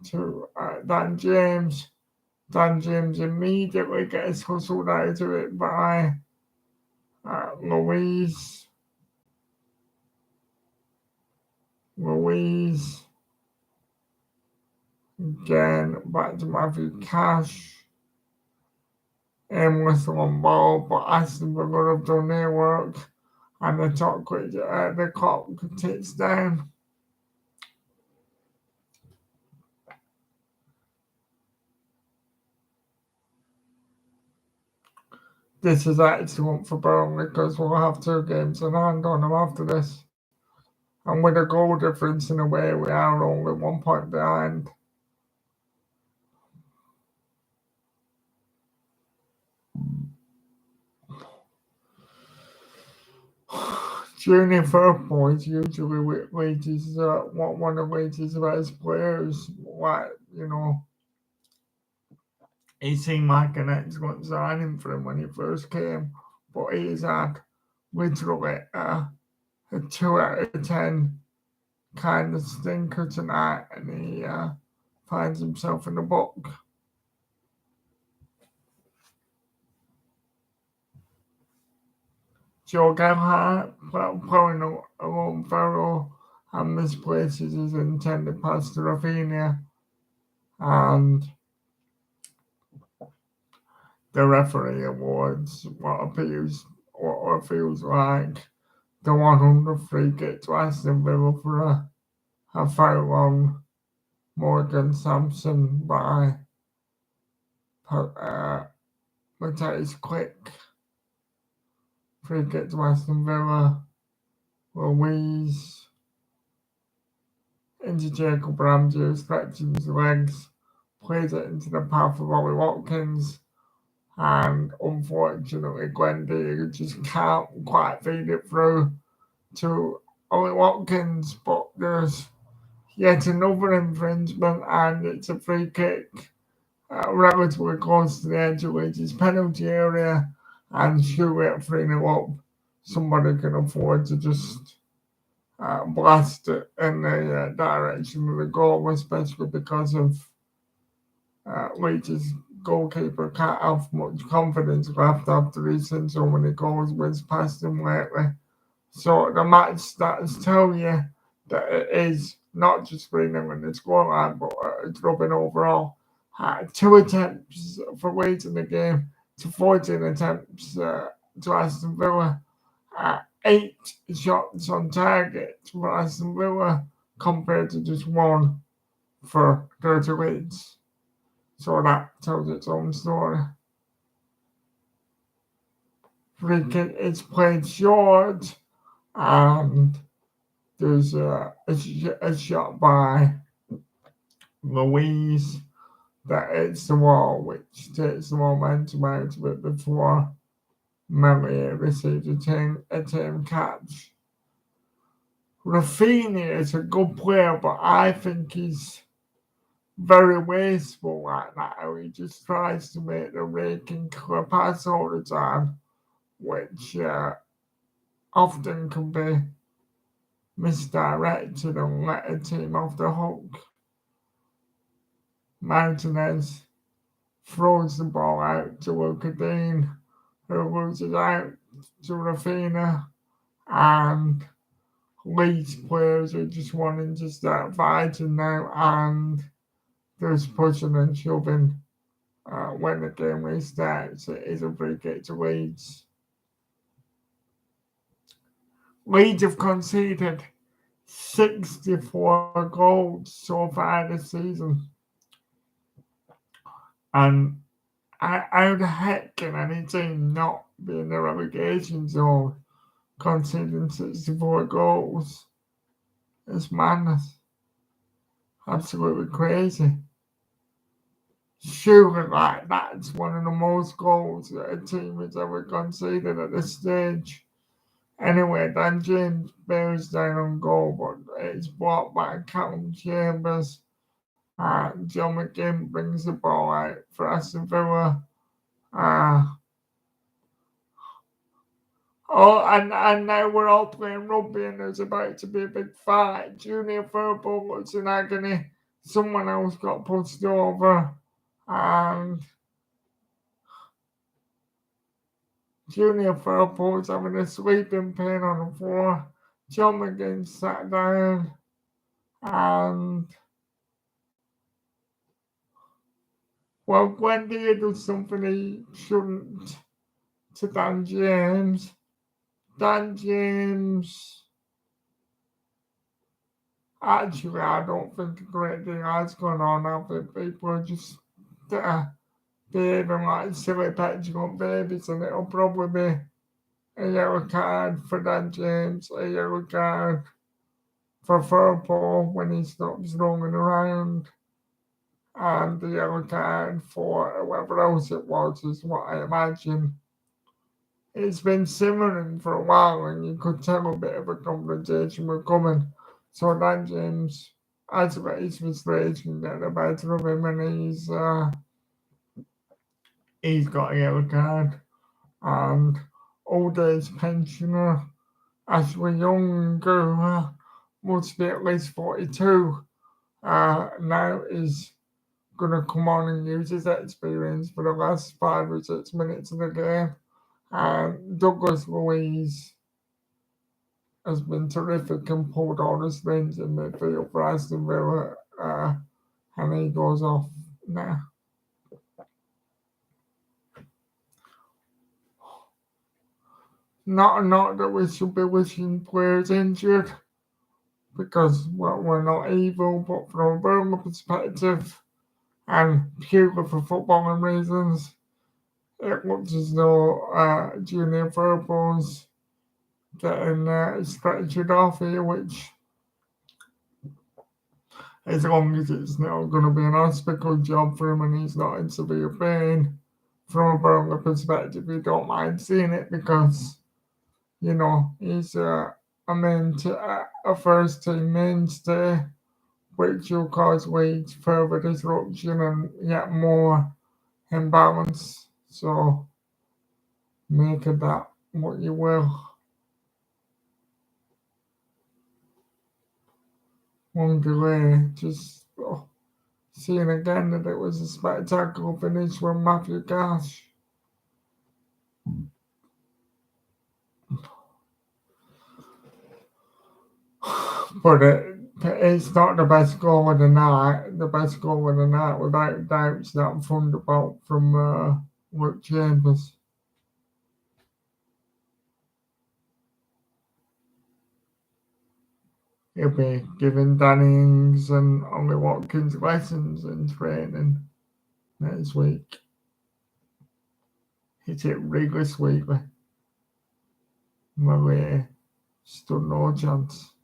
to Dan James. Dan James immediately gets hustled out of it by Louise. Again, back to Matthew Cash. Aimless on ball, but Aston Villa have done their work, and the clock ticks down. This is excellent for Burnley because we'll have 2 games in hand on them after this. And with a goal difference in a way, we are only 1 point behind. Junior Firpo is usually with Leeds' one of Leeds' best players. He seemed like an excellent signing for him when he first came, but he's had literally a 2 out of 10 kind of stinker tonight, and he finds himself in the book. Joe Gallagher playing along Farrell and misplaces his intended pass to Rafinha, and the referee awards what feels like the 100 free kick to Aston Villa for a foul on Morgan Sampson by Matthijs Quick. Free kick to Aston Villa. Louise into Jacob Ramsey, stretching his legs, plays it into the path of Ollie Watkins, and unfortunately Gwendy just can't quite feed it through to Ollie Watkins, but there's yet another infringement, and it's a free kick relatively close to the edge of Leeds' penalty area, and surely at 3-0 up, somebody can afford to just blast it in the direction of the goal, especially because of Leeds' goalkeeper can't have much confidence left after he's seen so many goals whizzed past him lately. So the match stats tell you that it is not just 3-0 in the scoreline, but a drubbing overall. 2 attempts for Leeds in the game to 14 attempts to Aston Villa. 8 shots on target for Aston Villa compared to just 1 for Dirty Leeds. So that tells its own story. Free kick is played short, and there's a shot by Louise that hits the wall, which takes the momentum out of it before Melia receives a team catch. Rafinha is a good player, but I think he's very wasteful right now. He just tries to make the raking clear pass all the time, which often can be misdirected and let a team off the hook. Martinez throws the ball out to Luka Dean, who loses out to Rafinha, and Leeds players are just wanting to start fighting now, and there's pushing and shoving when the game restarts. It is a free kick to Leeds. Leeds have conceded 64 goals so far this season. And how the heck can any team not be in the relegation zone conceding 64 goals? It's madness. Absolutely crazy. Surely, like, that's one of the most goals that a team has ever conceded at this stage. Anyway, Dan James bears down on goal, but it's blocked by Callum Chambers. John McGinn brings the ball out for Aston Villa. And now we're all playing rugby and there's about to be a big fight. Junior Firpo looks in agony. Someone else got pushed over. And Junior Firpo's having a sleeping pain on the floor. John McGinn sat down. And, well, Wendy does something he shouldn't to Dan James. Dan James, actually, I don't think a great deal has gone on. I think people are just behaving like silly petulant babies, and it'll probably be a yellow card for Dan James, a yellow card for Firpo when he stops rolling around, and the yellow card for whoever else it was, is what I imagine. It's been simmering for a while, and you could tell a bit of a confrontation was coming. So Dan James has let his frustration get the better of him, and he's got a yellow card. And old age pensioner Ashley Young, who must be at least 42, now is going to come on and use his experience for the last 5 or 6 minutes of the game. Douglas Luiz has been terrific and pulled all the strings in midfield for Aston Villa, and he goes off now. Not that we should be wishing players injured, because we're not evil, but from a Burma perspective, and purely for footballing reasons, it looks as though Junior Firpo's getting stretchered off here, which, as long as it's not going to be an hospital job for him and he's not in severe pain, from a Burma perspective, you don't mind seeing it, because, you know, he's a first team mainstay, which will cause Leeds further disruption and yet more imbalance. So make of that what you will. One delay, just seeing again that it was a spectacular finish from Matthew Cash. But it's not the best goal of the night. The best goal of the night, without doubt, is that thunderbolt from Luke Chambers. He'll be giving Danny Ings and Ollie Watkins lessons in training next week. Hit it really sweetly. Malay stood no chance.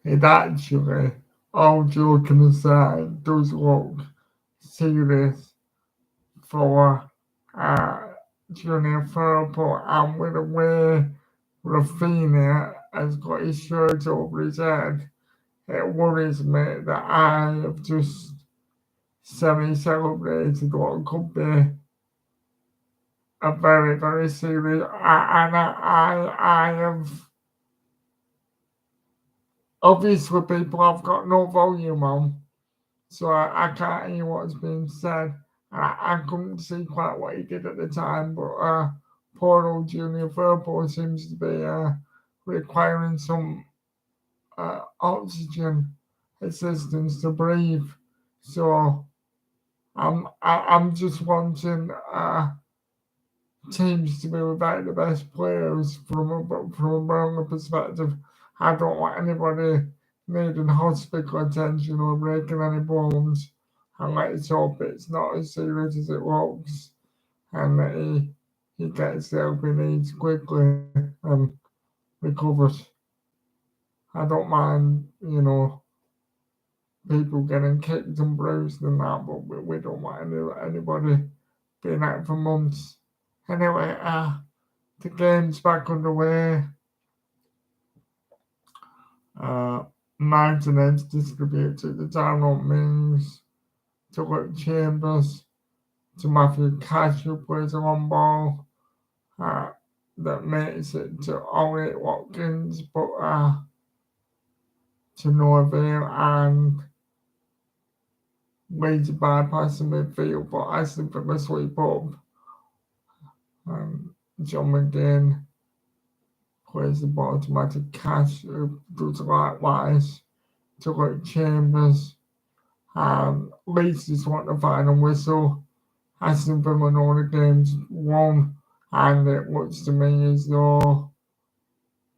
It actually, all joking aside, does look serious for Junior Firpo, and with the way Rafinha has got his shirt over his head, it worries me that I have just semi-celebrated what could be a very, very serious, and I have, obviously people have got no volume on, so I can't hear what's being said. I couldn't see quite what he did at the time, but poor old Junior Firpo seems to be requiring some oxygen assistance to breathe. So I'm just wanting teams to be without the best players from a Burnley perspective. I don't want anybody needing hospital attention or breaking any bones. And let's hope it's not as serious as it looks, and that he gets the help he needs quickly and recovers. I don't mind, people getting kicked and bruised and that, but we don't want anybody being out for months. Anyway, the game's back underway. Martinez distributed the Darnell Mings to Luke Chambers to Matthew Cash, who plays a long ball. That makes it to Ollie Watkins, but to no avail, and Leeds bypassing midfield, but Aston Villa sweep up. John McGinn plays the ball to Matthew Cash, who does likewise to Luke Chambers. Leeds just want the final whistle. Aston Villa know the game's won, and it looks to me as though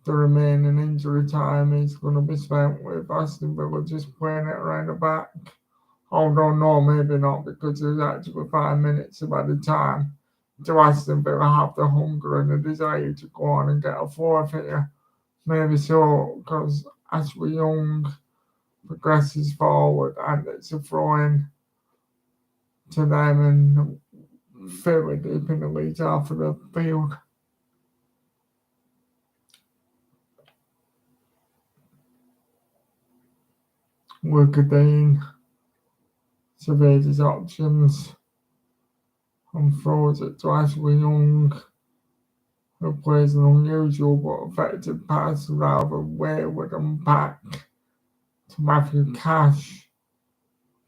the remaining injury time is going to be spent with Aston Villa just playing it around the back. Although, no, maybe not, because there's actually 5 minutes of added time. Do Aston Villa have the hunger and the desire to go on and get a fourth here? Maybe so, because Ashley Young progresses forward and it's a throw-in to them and fairly deep in the Leeds half of the field. Workadine surveys his options and throws it to Ashley Young, who plays an unusual but effective pass rather wayward and back to Matthew Cash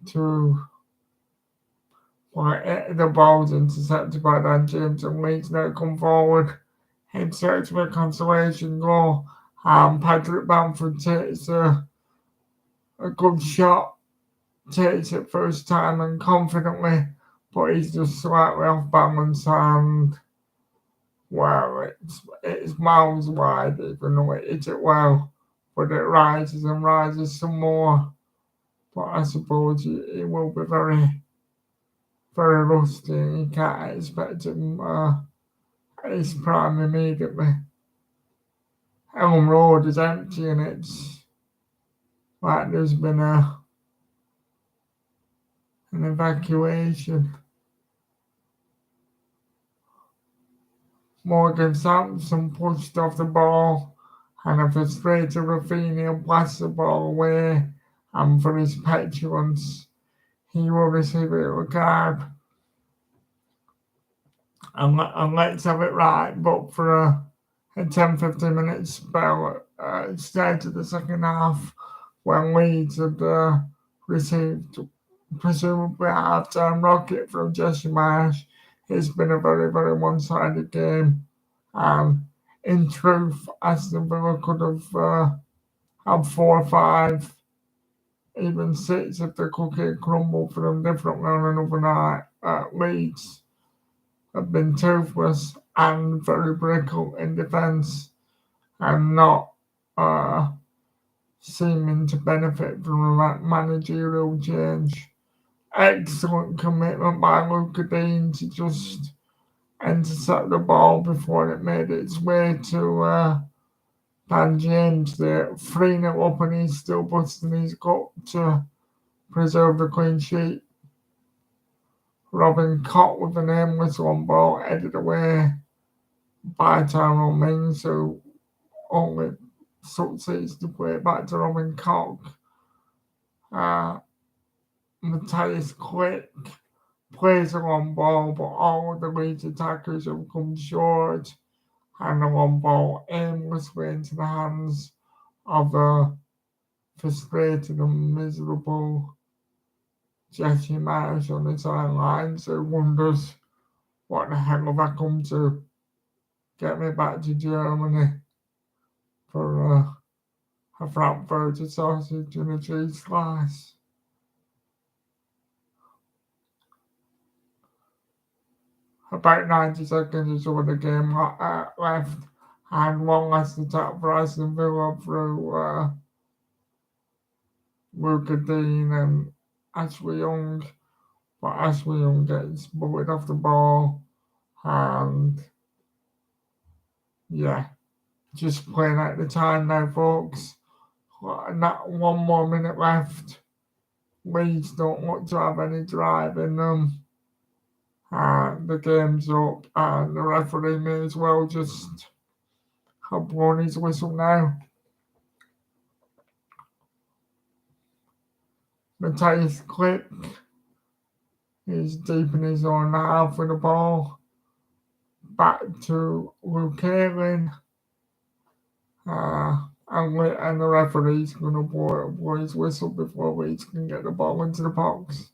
to the ball's intercepted by Dan James and Leeds now come forward in search of a consolation goal. Patrick Bamford takes a good shot, takes it first time and confidently, but he's just slightly off balance and well, it's miles wide even though it hits it well, but it rises and rises some more. But I suppose it will be very, very rusty and you can't expect him at his prime immediately. Elm Road is empty and it's like there's been an evacuation. Morgan Sampson pushed off the ball and a frustrated Rafinha blasts the ball away, and for his petulance he will receive a yellow card. And let's have it right, but for a 10-15 minute spell start of the second half when Leeds had received presumably a half-time rocket from Jesse Marsh, it's been a very, very one-sided game. In truth, Aston Villa could have had 4 or 5, even 6 if the cookie crumbled for them differently on another night. Leeds have been toothless and very brittle in defence and not seeming to benefit from a managerial change. Excellent commitment by Luca Dean to just intercept the ball before it made its way to Dan James there. 3-0 up and he's still busting his gut to preserve the clean sheet. Robin Cott with an aimless one ball headed away by Tyrone Mings, who only succeeds to play it back to Robin Cott. Matthias Click plays a long ball, but all of the Leeds attackers have come short, and the long ball aimlessly into the hands of a frustrated and miserable Jesse Marsh on the sidelines, who wonders what the hell have I come to. get me back to Germany for a Frankfurter sausage and a cheese slice. About 90 seconds or so of the game left, and one last attack for Aston Villa through Luca Dean and Ashley Young, but Ashley Young gets bullied off the ball, and yeah, just playing at the time now, folks. Not 1 more minute left. Leeds don't look to have any drive in them. The game's up, and the referee may as well just have blown his whistle now. Matthias Klick is deep in his own half with the ball. Back to Luke Ayling. And the referee's going to blow his whistle before Leeds can get the ball into the box.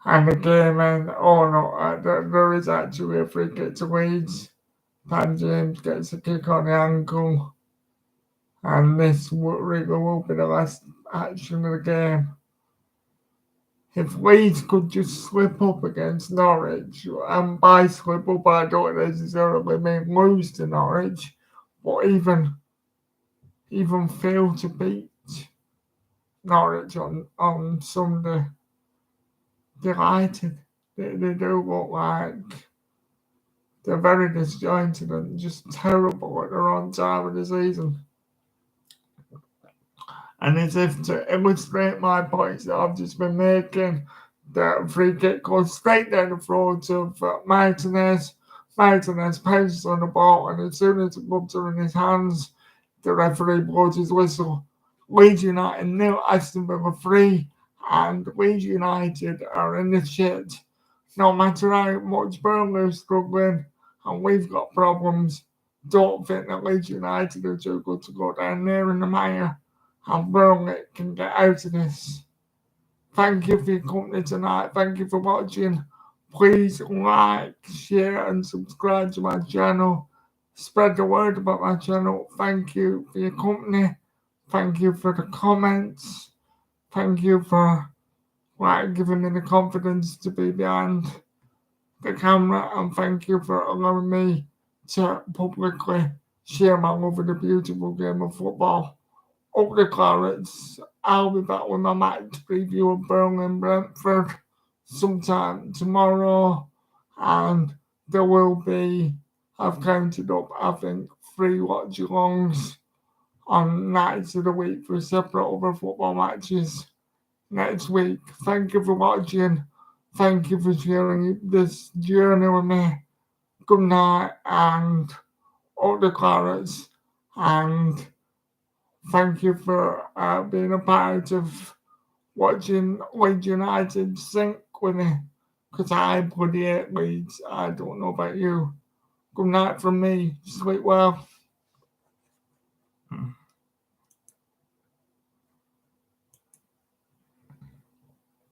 And the game ends. Oh no, there is actually a free kick to Leeds. Pan James gets a kick on the ankle. And this really will be the last action of the game. If Leeds could just slip up against Norwich, and by slip up I don't necessarily mean lose to Norwich, but even fail to beat Norwich on Sunday, delighted. They do look like they're very disjointed and just terrible at their own time of the season. And as if to illustrate my points that I've just been making, the free kick goes straight down the throat of Martinez. Martinez pounces on the ball, and as soon as the gloves are in his hands, the referee blows his whistle. Leeds United 0, Aston Villa 3, and Leeds United are in the shit. No matter how much Burnley are struggling and we've got problems, don't think that Leeds United are too good to go down there in the mire, and Burnley can get out of this. Thank you for your company tonight. Thank you for watching. Please like, share, and subscribe to my channel. Spread the word about my channel. Thank you for your company. Thank you for the comments. Thank you for giving me the confidence to be behind the camera. And thank you for allowing me to publicly share my love of the beautiful game of football. Up the Clarets. I'll be back with my match preview of Burnley and Brentford sometime tomorrow, and there will be, I've counted up, I think 3 watch-alongs on nights of the week for separate other football matches next week. Thank you for watching. Thank you for sharing this journey with me. Good night, and up the Clarets, and thank you for being a part of watching Leeds United sink with me, because I bloody hate Leeds. I don't know about you. Good night from me. Sleep well.